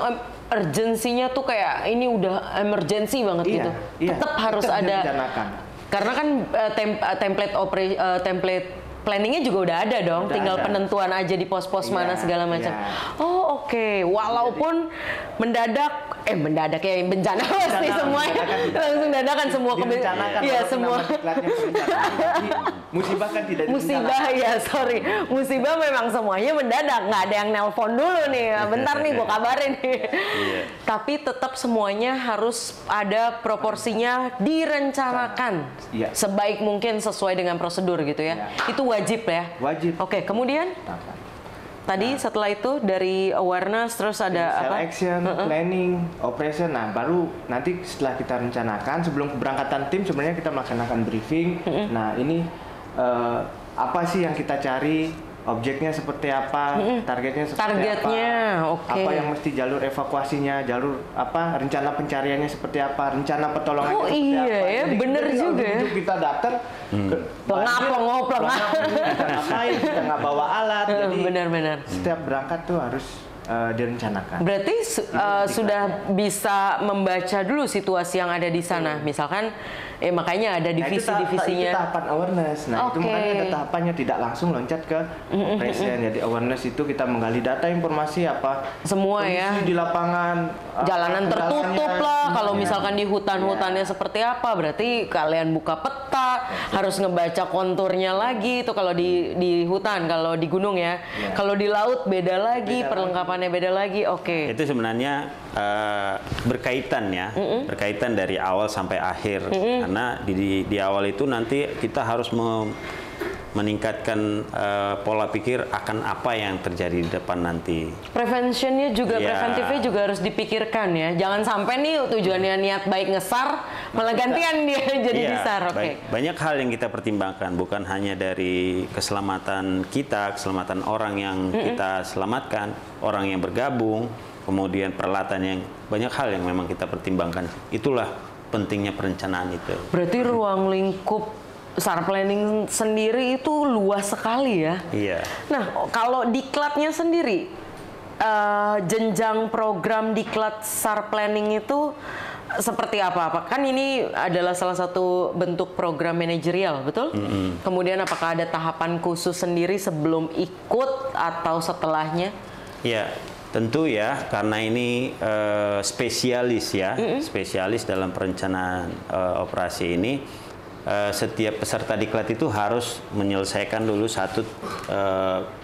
urgensinya tuh kayak ini udah emergency banget gitu, tetap harus ada. Karena kan template planningnya juga udah ada dong, tinggal penentuan aja di pos-pos mana segala macam. Oke. Walaupun mendadak ya bencana pasti semuanya langsung dadakan semua semua. Musibah kan tidak musibah memang semuanya mendadak, nggak ada yang nelpon dulu nih, bentar nih gua kabarin nih. Tapi tetap semuanya harus ada proporsinya, direncanakan sebaik mungkin sesuai dengan prosedur gitu ya. Itu wajib ya. Wajib. Oke, kemudian tadi setelah itu dari awareness terus ada apa? Action, planning, operation. Nah, baru nanti setelah kita rencanakan sebelum keberangkatan tim sebenarnya kita melaksanakan briefing. Nah, ini apa sih yang kita cari? Objeknya seperti apa? Targetnya seperti apa? Apa yang mesti jalur evakuasinya, jalur apa? Rencana pencariannya seperti apa? Rencana pertolongannya seperti apa? Ya, bener juga ya. Kita datang pelengap. Kita ngapain? Kita nggak bawa alat. Jadi benar. setiap berangkat tuh harus direncanakan. Berarti sudah bisa membaca dulu situasi yang ada di sana. Misalkan makanya ada divisi-divisinya. Itu tahapan awareness. Nah, itu makanya ada tahapannya, tidak langsung loncat ke operation. Jadi awareness itu kita menggali data informasi apa semua ya di lapangan, jalanan tertutup lah. Kalau misalkan di hutan-hutannya seperti apa, berarti kalian buka peta, harus ngebaca konturnya lagi. Itu kalau di hutan, kalau di gunung ya. Kalau di laut beda lagi, perlengkapannya beda lagi. Itu sebenarnya berkaitan ya, berkaitan dari awal sampai akhir. Karena di awal itu nanti kita harus meningkatkan pola pikir akan apa yang terjadi di depan nanti. Preventionnya juga, preventifnya juga harus dipikirkan ya. Jangan sampai nih tujuannya niat baik ngesar, malah gantian dia jadi disar. Banyak hal yang kita pertimbangkan, bukan hanya dari keselamatan kita, keselamatan orang yang kita selamatkan, orang yang bergabung, kemudian peralatan yang banyak hal yang memang kita pertimbangkan. Itulah pentingnya perencanaan itu. Berarti ruang lingkup SAR planning sendiri itu luas sekali ya. Iya. Nah, kalau diklatnya sendiri, jenjang program diklat SAR planning itu seperti apa? Kan ini adalah salah satu bentuk program manajerial, betul? Kemudian apakah ada tahapan khusus sendiri sebelum ikut atau setelahnya? Iya. Tentu ya, karena ini spesialis ya, spesialis dalam perencanaan operasi ini. Setiap peserta diklat itu harus menyelesaikan dulu satu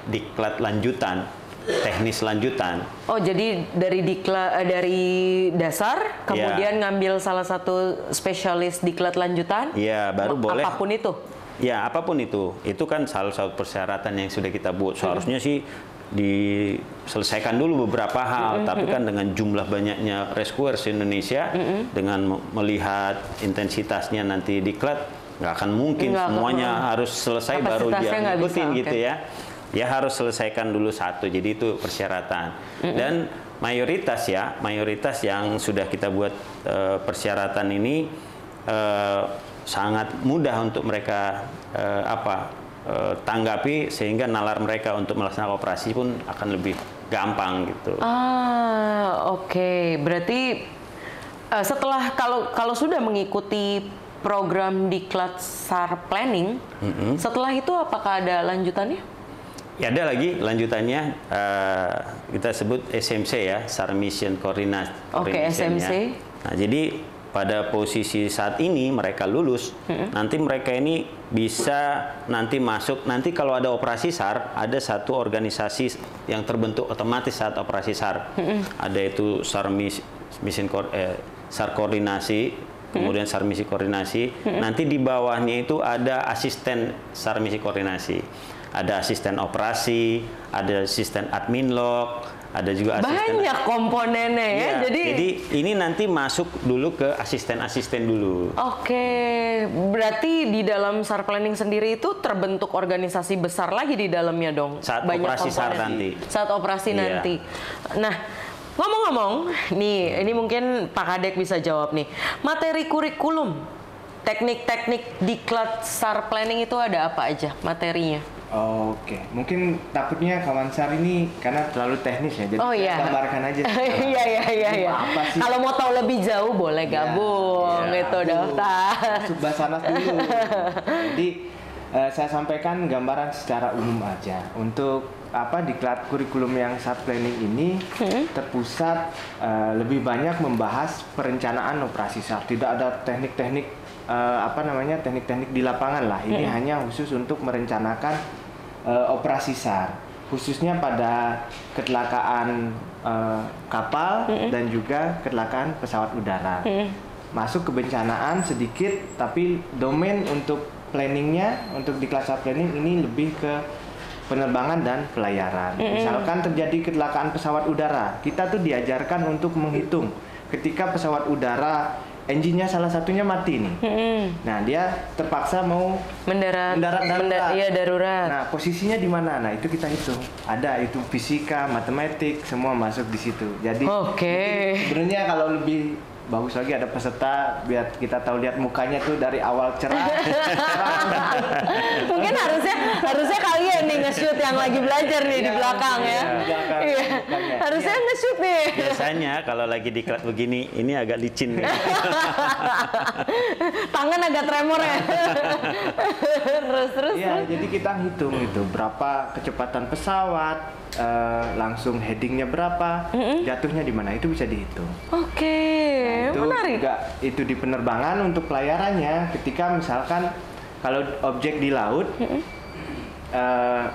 diklat lanjutan, teknis lanjutan. Oh, jadi dari dasar, kemudian ngambil salah satu spesialis diklat lanjutan? Iya, baru boleh. Apapun itu? Ya, apapun itu. Itu kan salah satu persyaratan yang sudah kita buat. Seharusnya sih diselesaikan dulu beberapa hal, tapi kan dengan jumlah banyaknya rescuers Indonesia, dengan melihat intensitasnya nanti diklat, nggak akan mungkin semuanya harus selesai baru dia ngikutin gitu ya. Ya harus selesaikan dulu satu, jadi itu persyaratan. Dan mayoritas yang sudah kita buat persyaratan ini sangat mudah untuk mereka tanggapi, sehingga nalar mereka untuk melaksanakan operasi pun akan lebih gampang gitu. Oke. Berarti setelah kalau sudah mengikuti program Diklat SAR Planning, setelah itu apakah ada lanjutannya? Ya, ada lagi lanjutannya, kita sebut SMC ya, SAR Mission Coordination. Oke, SMC. Nah, jadi pada posisi saat ini mereka lulus, nanti mereka ini bisa nanti masuk, nanti kalau ada operasi SAR, ada satu organisasi yang terbentuk otomatis saat operasi SAR. Ada itu SAR Mission SAR Koordinasi, kemudian SAR Misi Koordinasi, nanti di bawahnya itu ada asisten SAR Misi Koordinasi. Ada asisten operasi, ada asisten admin log, ada juga asisten. Banyak komponennya ya. Jadi ini nanti masuk dulu ke asisten-asisten dulu. Oke, berarti di dalam SAR Planning sendiri itu terbentuk organisasi besar lagi di dalamnya dong. Saat banyak operasi komponen. SAR nanti. Saat operasi nanti. Nah, ngomong-ngomong, nih ini mungkin Pak Kadek bisa jawab nih. Materi kurikulum, teknik-teknik Diklat SAR Planning itu ada apa aja materinya? Oke, mungkin takutnya kawan SAR ini karena terlalu teknis ya, jadi gambarkan aja. Iya. Kalau mau tahu lebih jauh boleh gabung gitu daftar. Masuk Basarnas dulu. Jadi saya sampaikan gambaran secara umum aja. Untuk Diklat kurikulum yang SAR Planning ini terpusat lebih banyak membahas perencanaan operasi SAR. Tidak ada teknik-teknik teknik-teknik di lapangan lah. Ini hanya khusus untuk merencanakan operasi SAR, khususnya pada kecelakaan kapal dan juga kecelakaan pesawat udara. Masuk kebencanaan sedikit, tapi domain untuk planningnya, untuk Diklat SAR Planning ini lebih ke penerbangan dan pelayaran. Misalkan terjadi kecelakaan pesawat udara, kita tuh diajarkan untuk menghitung ketika pesawat udara engine-nya salah satunya mati nih. Nah, dia terpaksa mau mendarat darurat. Nah, posisinya di mana? Nah, itu kita hitung. Ada itu fisika, matematik, semua masuk di situ. Jadi sebenarnya kalau lebih bagus lagi ada peserta biar kita tahu lihat mukanya tuh dari awal cerah. Mungkin harusnya kalian nih nge-shoot yang lagi belajar nih di belakang ya. Iya. Harusnya nge-shoot nih. Biasanya kalau lagi diklat begini ini agak licin. Tangan agak tremor ya. terus. Iya, jadi kita hitung itu berapa kecepatan pesawat, langsung headingnya berapa, jatuhnya di mana, itu bisa dihitung. Itu menarik. Juga itu di penerbangan untuk pelayarannya, ketika misalkan kalau objek di laut,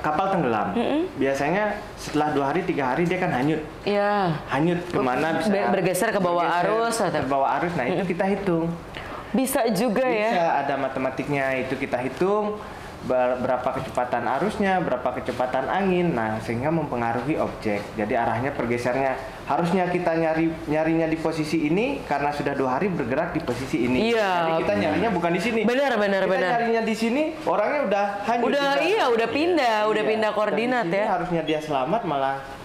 kapal tenggelam, biasanya setelah 2 hari 3 hari dia kan hanyut. Iya. Hanyut kemana bisa bergeser ke bawah arus. Ke bawah arus, nah itu kita hitung. Bisa juga ya. Bisa, ada matematiknya, itu kita hitung. Berapa kecepatan arusnya, berapa kecepatan angin, nah sehingga mempengaruhi objek. Jadi arahnya pergesernya harusnya kita nyarinya di posisi ini karena sudah 2 hari bergerak di posisi ini. Iya. Jadi kita nyarinya bukan di sini. Benar. Kita nyarinya di sini, orangnya udah hanyut. Udah pindah koordinat ya. Harusnya dia selamat malah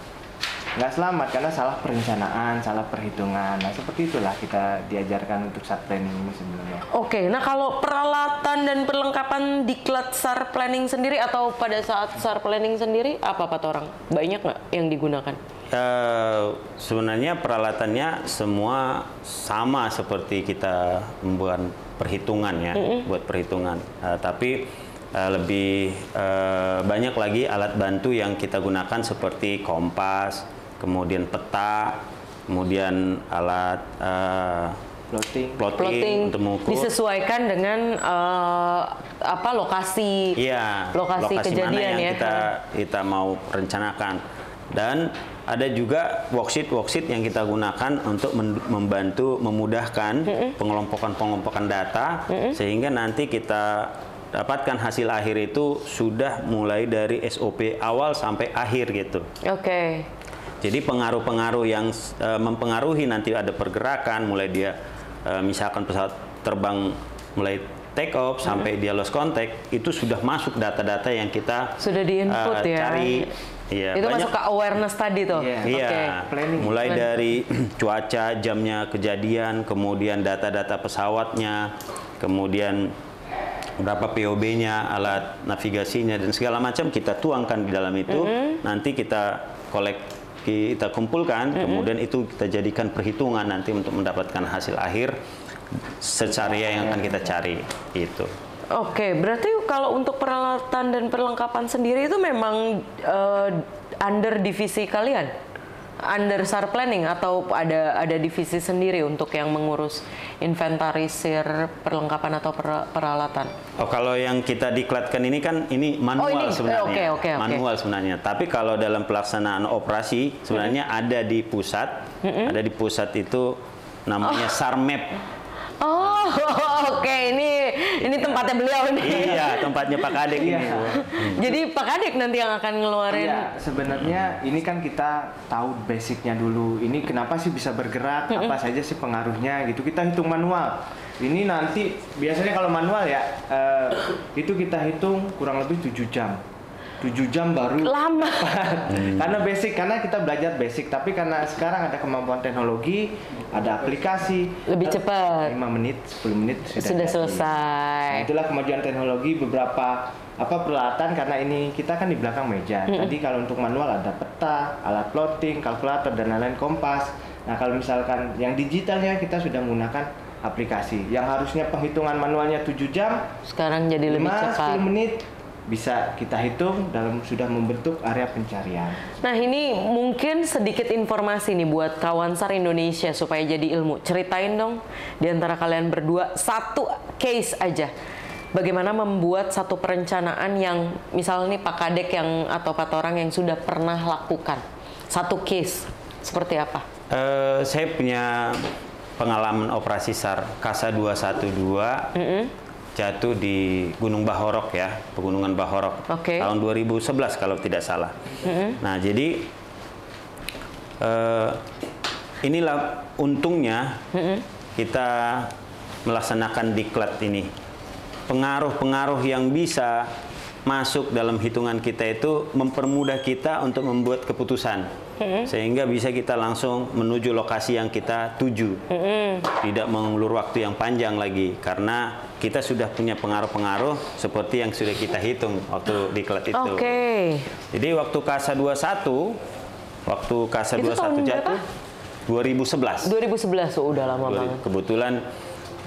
nggak selamat karena salah perencanaan, salah perhitungan. Nah seperti itulah kita diajarkan untuk SAR Planning ini sebenarnya. Oke, nah kalau peralatan dan perlengkapan Diklat SAR Planning sendiri atau pada saat SAR Planning sendiri apa Pak Torang? Banyak nggak yang digunakan? Sebenarnya peralatannya semua sama seperti kita membuat perhitungan ya, buat perhitungan. Tapi lebih banyak lagi alat bantu yang kita gunakan seperti kompas, kemudian peta, kemudian alat plotting untuk mengukur. Disesuaikan dengan lokasi kejadian mana yang ya. kita mau rencanakan. Dan ada juga worksheet yang kita gunakan untuk membantu memudahkan pengelompokan data sehingga nanti kita dapatkan hasil akhir itu sudah mulai dari SOP awal sampai akhir gitu. Oke. Jadi pengaruh-pengaruh yang mempengaruhi nanti ada pergerakan, mulai dia misalkan pesawat terbang mulai take off sampai dia lost contact itu sudah masuk data-data yang kita sudah di-input cari. Iya, itu masuk ke awareness tadi tuh. Iya, mulai dari cuaca, jamnya kejadian, kemudian data-data pesawatnya, kemudian berapa POB-nya, alat navigasinya dan segala macam kita tuangkan di dalam itu. Nanti kita kita kumpulkan, kemudian itu kita jadikan perhitungan nanti untuk mendapatkan hasil akhir secara yang akan kita cari itu. Oke, berarti kalau untuk peralatan dan perlengkapan sendiri itu memang under divisi kalian, under SAR Planning, atau ada divisi sendiri untuk yang mengurus inventarisir perlengkapan atau peralatan? Oh, kalau yang kita diklatkan ini kan ini manual sebenarnya, manual sebenarnya. Tapi kalau dalam pelaksanaan operasi sebenarnya ada di pusat, ada di pusat itu namanya SAR Map. Oh, oke. Ini tempatnya beliau nih. Iya, tempatnya Pak Kadek ini. Jadi Pak Kadek nanti yang akan ngeluarin. Iya, sebenarnya ini kan kita tahu basicnya dulu. Ini kenapa sih bisa bergerak? Apa saja sih pengaruhnya? Gitu kita hitung manual. Ini nanti biasanya kalau manual ya itu kita hitung kurang lebih 7 jam. 7 jam baru lama. karena kita belajar basic, tapi karena sekarang ada kemampuan teknologi, ada aplikasi lebih cepat. 5 menit, 10 menit sudah selesai. Nah, itulah kemajuan teknologi. Beberapa peralatan, karena ini kita kan di belakang meja. Tadi kalau untuk manual ada peta, alat plotting, kalkulator dan lain-lain, kompas. Nah, kalau misalkan yang digitalnya kita sudah menggunakan aplikasi. Yang harusnya penghitungan manualnya 7 jam, sekarang jadi lebih cepat. 10 menit bisa kita hitung dalam sudah membentuk area pencarian. Nah, ini mungkin sedikit informasi nih buat kawan SAR Indonesia supaya jadi ilmu. Ceritain dong di antara kalian berdua satu case aja. Bagaimana membuat satu perencanaan yang misalnya nih Pak Kadek yang atau Pak Torang yang sudah pernah lakukan. Satu case seperti apa? Saya punya pengalaman operasi SAR Kasa 212. Jatuh di Gunung Bahorok ya, Pegunungan Bahorok, tahun 2011 kalau tidak salah. Nah, jadi inilah untungnya kita melaksanakan diklat ini. Pengaruh-pengaruh yang bisa masuk dalam hitungan kita itu mempermudah kita untuk membuat keputusan, sehingga bisa kita langsung menuju lokasi yang kita tuju, tidak mengulur waktu yang panjang lagi karena kita sudah punya pengaruh-pengaruh seperti yang sudah kita hitung waktu diklat itu. Jadi waktu Kasa 21 jatuh 2011. 2011 udah lama banget. Kebetulan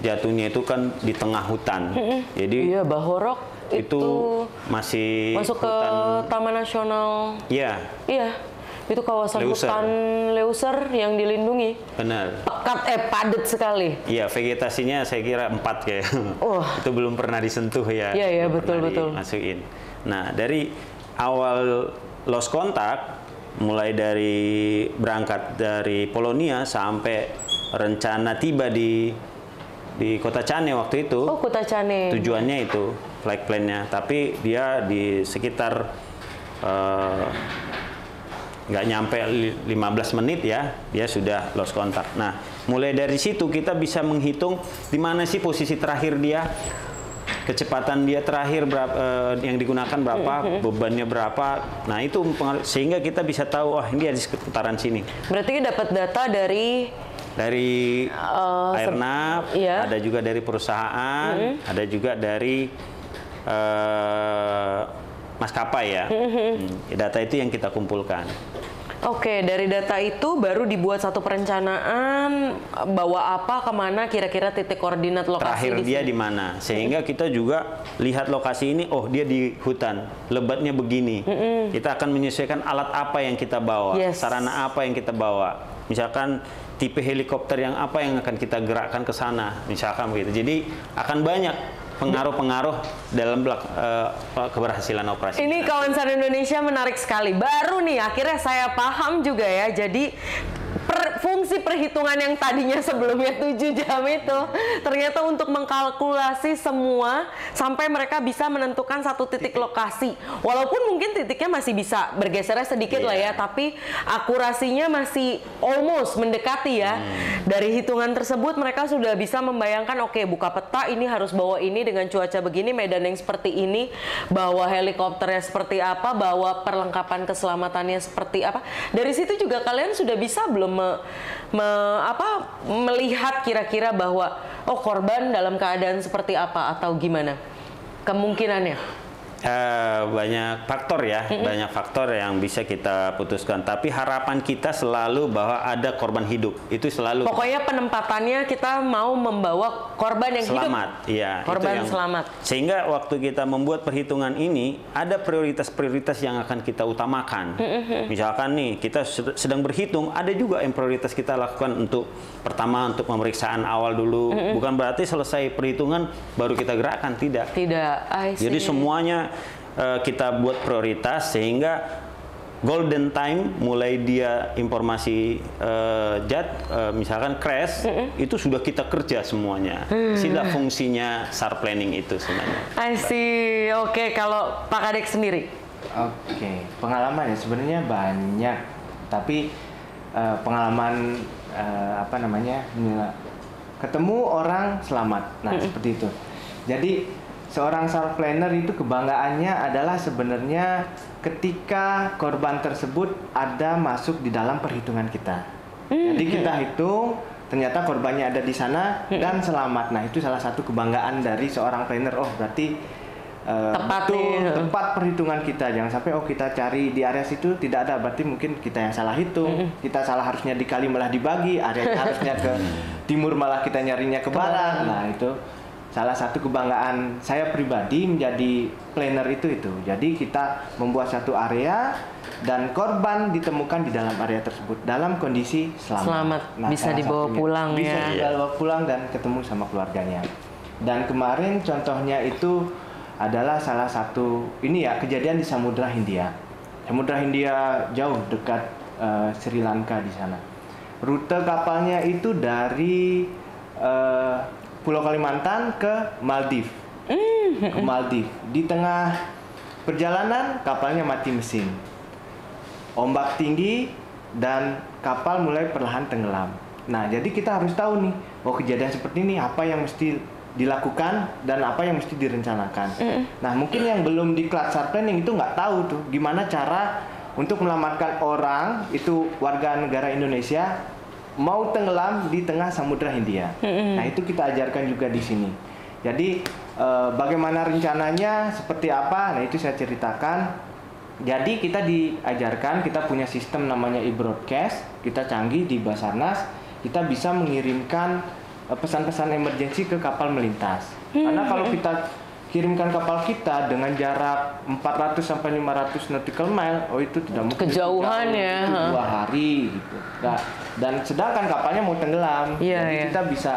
jatuhnya itu kan di tengah hutan. Jadi iya, Bahorok itu masih masuk ke Taman Nasional. Iya. Iya. Itu kawasan hutan Leuser yang dilindungi. Benar. Padat sekali. Iya, vegetasinya saya kira 4 kayak. Itu belum pernah disentuh ya. Iya, betul. Masukin. Nah, dari awal lost contact, mulai dari berangkat dari Polonia sampai rencana tiba di Kota Cane waktu itu. Oh, Kota Cane. Tujuannya itu flight plan-nya, tapi dia di sekitar nggak nyampe 15 menit ya, dia sudah lost contact. Nah, mulai dari situ kita bisa menghitung di mana sih posisi terakhir dia, kecepatan dia terakhir berapa, yang digunakan berapa, bebannya berapa. Nah, itu sehingga kita bisa tahu, ini dia di seputaran sini. Berarti dapat data dari Airnav, ada juga dari perusahaan, ada juga dari maskapai ya. Data itu yang kita kumpulkan. Oke, dari data itu baru dibuat satu perencanaan bawa apa kemana, kira-kira titik koordinat lokasi terakhir dia di mana, sehingga kita juga lihat lokasi ini, dia di hutan, lebatnya begini. Kita akan menyesuaikan alat apa yang kita bawa, sarana apa yang kita bawa. Misalkan tipe helikopter yang apa yang akan kita gerakkan ke sana, misalkan begitu. Jadi akan banyak pengaruh-pengaruh dalam keberhasilan operasi. Ini kawan SAR Indonesia menarik sekali. Baru nih akhirnya saya paham juga ya. Jadi fungsi perhitungan yang tadinya sebelumnya 7 jam itu ternyata untuk mengkalkulasi semua sampai mereka bisa menentukan satu titik lokasi. Walaupun mungkin titiknya masih bisa bergesernya sedikit lah ya, tapi akurasinya masih almost mendekati ya. Dari hitungan tersebut mereka sudah bisa membayangkan, oke, buka peta ini harus bawa ini dengan cuaca begini, medan yang seperti ini, bawa helikopternya seperti apa, bawa perlengkapan keselamatannya seperti apa. Dari situ juga kalian sudah bisa belum melihat kira-kira bahwa korban dalam keadaan seperti apa atau gimana kemungkinannya? Banyak faktor ya, banyak faktor yang bisa kita putuskan. Tapi harapan kita selalu bahwa ada korban hidup, itu selalu. Pokoknya penempatannya kita mau membawa korban yang selamat, hidup. Iya, korban itu yang, selamat. Sehingga waktu kita membuat perhitungan ini ada prioritas-prioritas yang akan kita utamakan. Misalkan nih kita sedang berhitung, ada juga yang prioritas kita lakukan untuk pertama untuk pemeriksaan awal dulu. Bukan berarti selesai perhitungan baru kita gerakkan, tidak. Tidak. Jadi semuanya kita buat prioritas sehingga golden time mulai dia informasi misalkan crash itu sudah kita kerja semuanya. Sehingga fungsinya SAR planning itu sebenarnya. I see. Oke, kalau Pak Kadek sendiri? Oke, pengalaman ya sebenarnya banyak, tapi pengalaman ketemu orang selamat. Nah, seperti itu. Jadi seorang SAR planner itu kebanggaannya adalah sebenarnya ketika korban tersebut ada masuk di dalam perhitungan kita. Jadi kita hitung ternyata korbannya ada di sana dan selamat. Nah, itu salah satu kebanggaan dari seorang planner. Oh, berarti tepat perhitungan kita. Jangan sampai kita cari di area situ tidak ada, berarti mungkin kita yang salah hitung. Kita salah harusnya dikali malah dibagi, area harusnya ke timur malah kita nyarinya ke barat. Nah, itu salah satu kebanggaan saya pribadi menjadi planner itu. Jadi kita membuat satu area dan korban ditemukan di dalam area tersebut dalam kondisi selamat. Nah, bisa dibawa pulang bisa ya. Bisa dibawa pulang dan ketemu sama keluarganya. Dan kemarin contohnya itu adalah salah satu kejadian di Samudra Hindia. Samudra Hindia jauh dekat Sri Lanka di sana. Rute kapalnya itu dari Pulau Kalimantan ke Maldives. Ke Maldives. Di tengah perjalanan kapalnya mati mesin. Ombak tinggi dan kapal mulai perlahan tenggelam. Nah, jadi kita harus tahu nih, kejadian seperti ini apa yang mesti dilakukan dan apa yang mesti direncanakan. Nah, mungkin yang belum diklat SAR planning itu nggak tahu tuh gimana cara untuk menyelamatkan orang itu warga negara Indonesia mau tenggelam di tengah Samudra Hindia. Nah, itu kita ajarkan juga di sini. Jadi bagaimana rencananya, seperti apa? Nah, itu saya ceritakan. Jadi kita diajarkan, kita punya sistem namanya e-broadcast, kita canggih di Basarnas, kita bisa mengirimkan pesan-pesan emergensi ke kapal melintas. Karena kalau kita kirimkan kapal kita dengan jarak 400 sampai 500 nautical mile, itu tidak mungkin. Kejauhan ya. Itu 2 hari gitu. Nah, dan sedangkan kapalnya mau tenggelam. Jadi kita bisa,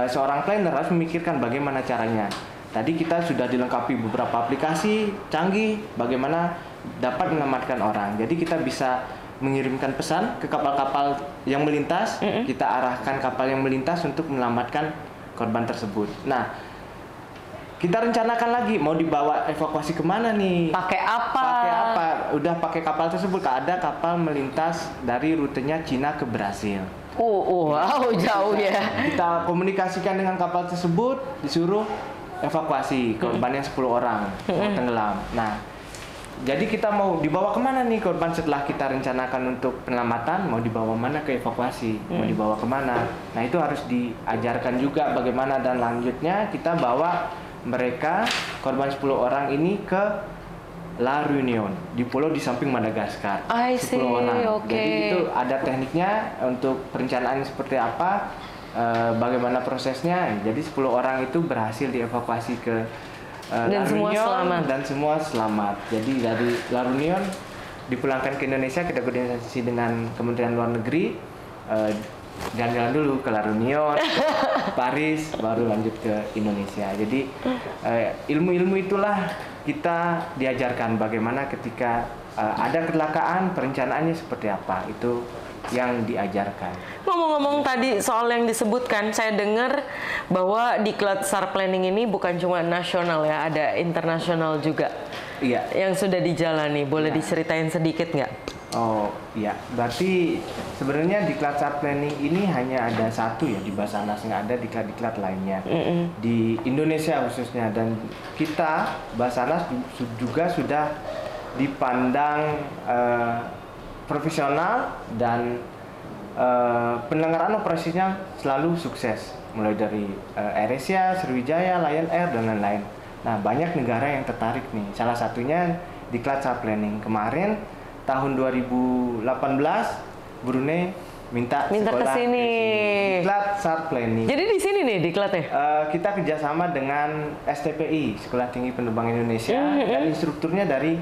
seorang planner harus memikirkan bagaimana caranya. Tadi kita sudah dilengkapi beberapa aplikasi canggih bagaimana dapat menyelamatkan orang. Jadi kita bisa mengirimkan pesan ke kapal-kapal yang melintas, kita arahkan kapal yang melintas untuk menyelamatkan korban tersebut. Nah, kita rencanakan lagi mau dibawa evakuasi kemana nih? Pakai apa? Udah pakai kapal tersebut. Ada kapal melintas dari rutenya Cina ke Brasil. Wow, jauh ya. Kita komunikasikan dengan kapal tersebut, disuruh evakuasi korbannya 10 orang tenggelam. Nah, jadi kita mau dibawa kemana nih korban setelah kita rencanakan untuk penyelamatan, mau dibawa mana ke evakuasi, mau dibawa kemana. Nah, itu harus diajarkan juga bagaimana, dan lanjutnya kita bawa mereka korban 10 orang ini ke La Reunion di pulau di samping Madagaskar. 10 orang. Jadi itu ada tekniknya untuk perencanaan seperti apa, bagaimana prosesnya. Jadi 10 orang itu berhasil dievakuasi ke dan semua selamat. Jadi dari La Reunion dipulangkan ke Indonesia, kita koordinasi dengan Kementerian Luar Negeri, jalan-jalan dulu ke La Reunion, ke Paris, baru lanjut ke Indonesia. Jadi ilmu-ilmu itulah kita diajarkan bagaimana ketika ada kecelakaan, perencanaannya seperti apa, itu yang diajarkan. Ngomong-ngomong tadi soal yang disebutkan, saya dengar bahwa Diklat SAR Planning ini bukan cuma nasional ya, ada internasional juga. Iya. Yang sudah dijalani, boleh diceritain sedikit nggak? Oh iya, berarti sebenarnya Diklat SAR Planning ini hanya ada satu ya di Basarnas, nggak ada diklat-diklat lainnya di Indonesia khususnya, dan kita Basarnas juga sudah dipandang profesional dan penyelenggaraan operasinya selalu sukses, mulai dari AirAsia, Sriwijaya, Lion Air dan lain-lain. Nah, banyak negara yang tertarik nih. Salah satunya Diklat SAR Planning. Kemarin tahun 2018 Brunei minta ke sini. Diklat SAR Planning. Jadi di sini nih diklatnya. Kita kerjasama dengan STPI, Sekolah Tinggi Penerbangan Indonesia, dan instrukturnya dari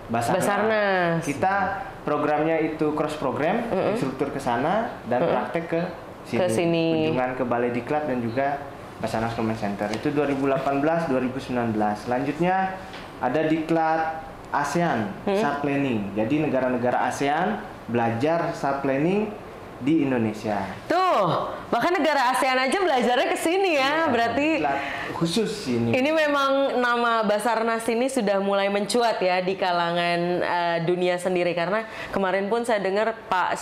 Basarnas. Kita programnya itu cross program, instruktur ke sana dan praktek ke sini. Kunjungan ke Balai Diklat dan juga Basarnas Command Center. Itu 2018-2019. Selanjutnya ada Diklat ASEAN SAR Planning. Jadi negara-negara ASEAN belajar SAR Planning di Indonesia. Tuh, bahkan negara ASEAN aja belajarnya ke sini ya, berarti khusus ini. Ini memang nama Basarnas ini sudah mulai mencuat ya di kalangan dunia sendiri, karena kemarin pun saya dengar Pak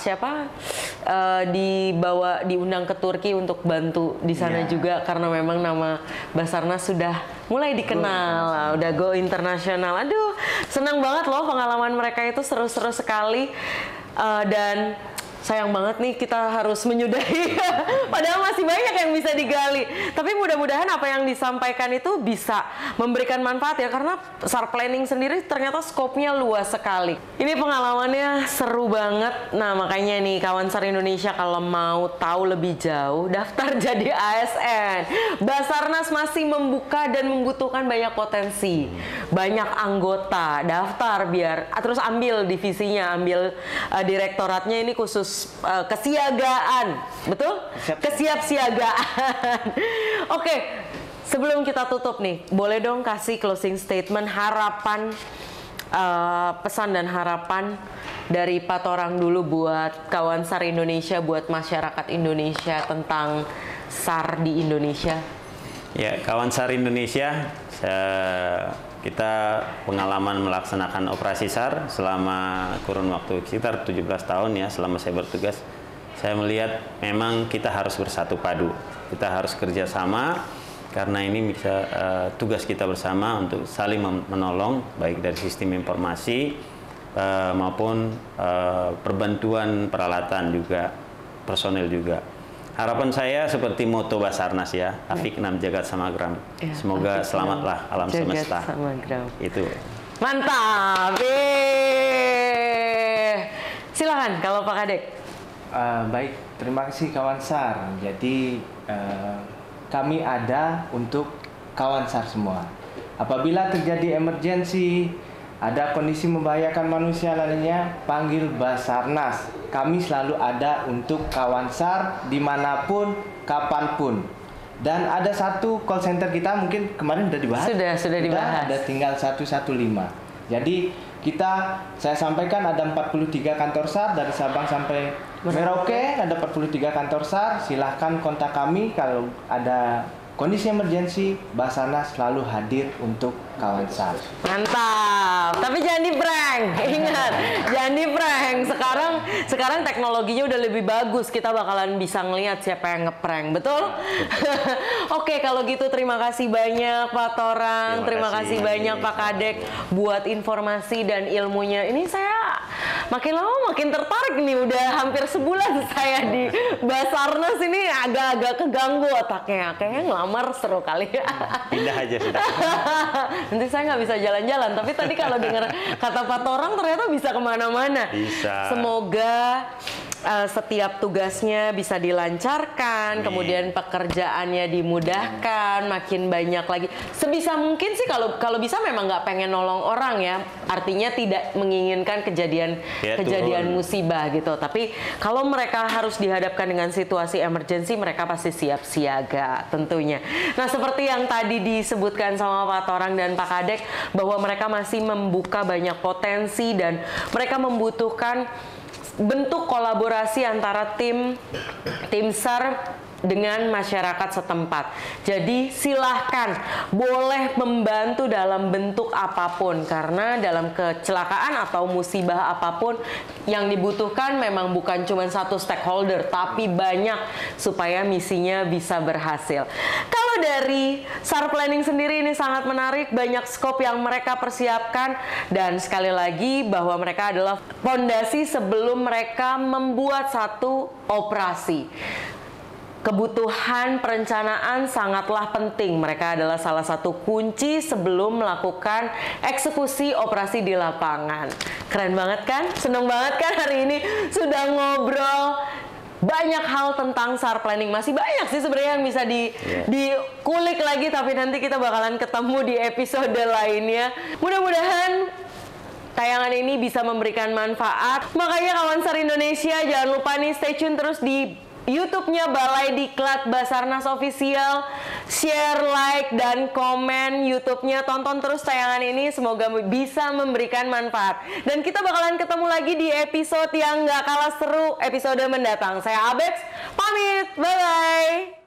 diundang ke Turki untuk bantu di sana juga, karena memang nama Basarnas sudah mulai dikenal, udah go internasional. Aduh, senang banget loh pengalaman mereka itu, seru-seru sekali, dan sayang banget nih kita harus menyudahi. Padahal masih banyak yang bisa digali. Tapi mudah-mudahan apa yang disampaikan itu bisa memberikan manfaat ya, karena SAR Planning sendiri ternyata skopnya luas sekali. Ini pengalamannya seru banget. Nah, makanya nih kawan SAR Indonesia, kalau mau tahu lebih jauh, daftar jadi ASN. Basarnas masih membuka dan membutuhkan banyak potensi, banyak anggota. Daftar biar terus ambil divisinya, ambil direktoratnya, ini khusus kesiagaan, betul? Kesiapsiagaan. Oke, sebelum kita tutup nih, boleh dong kasih closing statement, harapan, pesan dan harapan dari Pak Torang dulu buat kawan SAR Indonesia, buat masyarakat Indonesia tentang SAR di Indonesia. Ya, kawan SAR Indonesia, kita pengalaman melaksanakan operasi SAR selama kurun waktu sekitar 17 tahun ya, selama saya bertugas. Saya melihat memang kita harus bersatu padu, kita harus kerjasama, karena ini bisa tugas kita bersama untuk saling menolong, baik dari sistem informasi maupun perbantuan peralatan juga, personel juga. Harapan saya seperti moto Basarnas ya, Afik Nam Jagat Samagram. Ya, semoga selamatlah alam semesta. Samagram. Itu. Mantap. Silakan kalau Pak Kadek. Baik, terima kasih kawan SAR. Jadi kami ada untuk kawan SAR semua. Apabila terjadi emergensi, ada kondisi membahayakan manusia lainnya, panggil Basarnas. Kami selalu ada untuk kawan SAR dimanapun, kapanpun. Dan ada satu call center kita, mungkin kemarin sudah dibahas. Sudah dibahas. Ada tinggal 115. Jadi saya sampaikan ada 43 kantor SAR dari Sabang sampai Merauke, ada 43 kantor SAR. Silahkan kontak kami kalau ada kondisi emergensi. Basarnas selalu hadir untuk kawan SAR. Mantap. Tapi jangan di-prank. Ingat, jangan di-prank. Sekarang teknologinya udah lebih bagus. Kita bakalan bisa ngelihat siapa yang nge-prank. Betul? Oke, kalau gitu terima kasih banyak Pak Torang. Terima kasih banyak Pak Kadek buat informasi dan ilmunya. Ini saya makin lama makin tertarik nih. Udah hampir sebulan saya di Basarnas ini, agak-agak keganggu otaknya. Kayaknya ngelamar seru kali ya. Pindah aja sudah. Nanti saya nggak bisa jalan-jalan, tapi tadi kalau dengar kata Pak Torang ternyata bisa kemana-mana. Bisa. Semoga setiap tugasnya bisa dilancarkan, kemudian pekerjaannya dimudahkan, makin banyak lagi. Sebisa mungkin sih kalau bisa memang nggak pengen nolong orang ya, artinya tidak menginginkan kejadian musibah gitu. Tapi kalau mereka harus dihadapkan dengan situasi emergency, mereka pasti siap siaga tentunya. Nah, seperti yang tadi disebutkan sama Pak Torang dan Pak Kadek, bahwa mereka masih membuka banyak potensi dan mereka membutuhkan bentuk kolaborasi antara tim SAR dengan masyarakat setempat. Jadi silahkan boleh membantu dalam bentuk apapun, karena dalam kecelakaan atau musibah apapun yang dibutuhkan memang bukan cuma satu stakeholder, tapi banyak supaya misinya bisa berhasil. Kalau dari SAR Planning sendiri ini sangat menarik, banyak skop yang mereka persiapkan, dan sekali lagi bahwa mereka adalah fondasi sebelum mereka membuat satu operasi. Kebutuhan perencanaan sangatlah penting. Mereka adalah salah satu kunci sebelum melakukan eksekusi operasi di lapangan. Keren banget kan? Seneng banget kan hari ini sudah ngobrol banyak hal tentang SAR Planning. Masih banyak sih sebenarnya yang bisa dikulik lagi, tapi nanti kita bakalan ketemu di episode lainnya. Mudah-mudahan tayangan ini bisa memberikan manfaat. Makanya kawan SAR Indonesia, jangan lupa nih stay tune terus di YouTube-nya Balai Diklat Basarnas Official. Share, like, dan komen YouTube-nya. Tonton terus tayangan ini, semoga bisa memberikan manfaat. Dan kita bakalan ketemu lagi di episode yang gak kalah seru, episode mendatang. Saya Abex, pamit, bye-bye.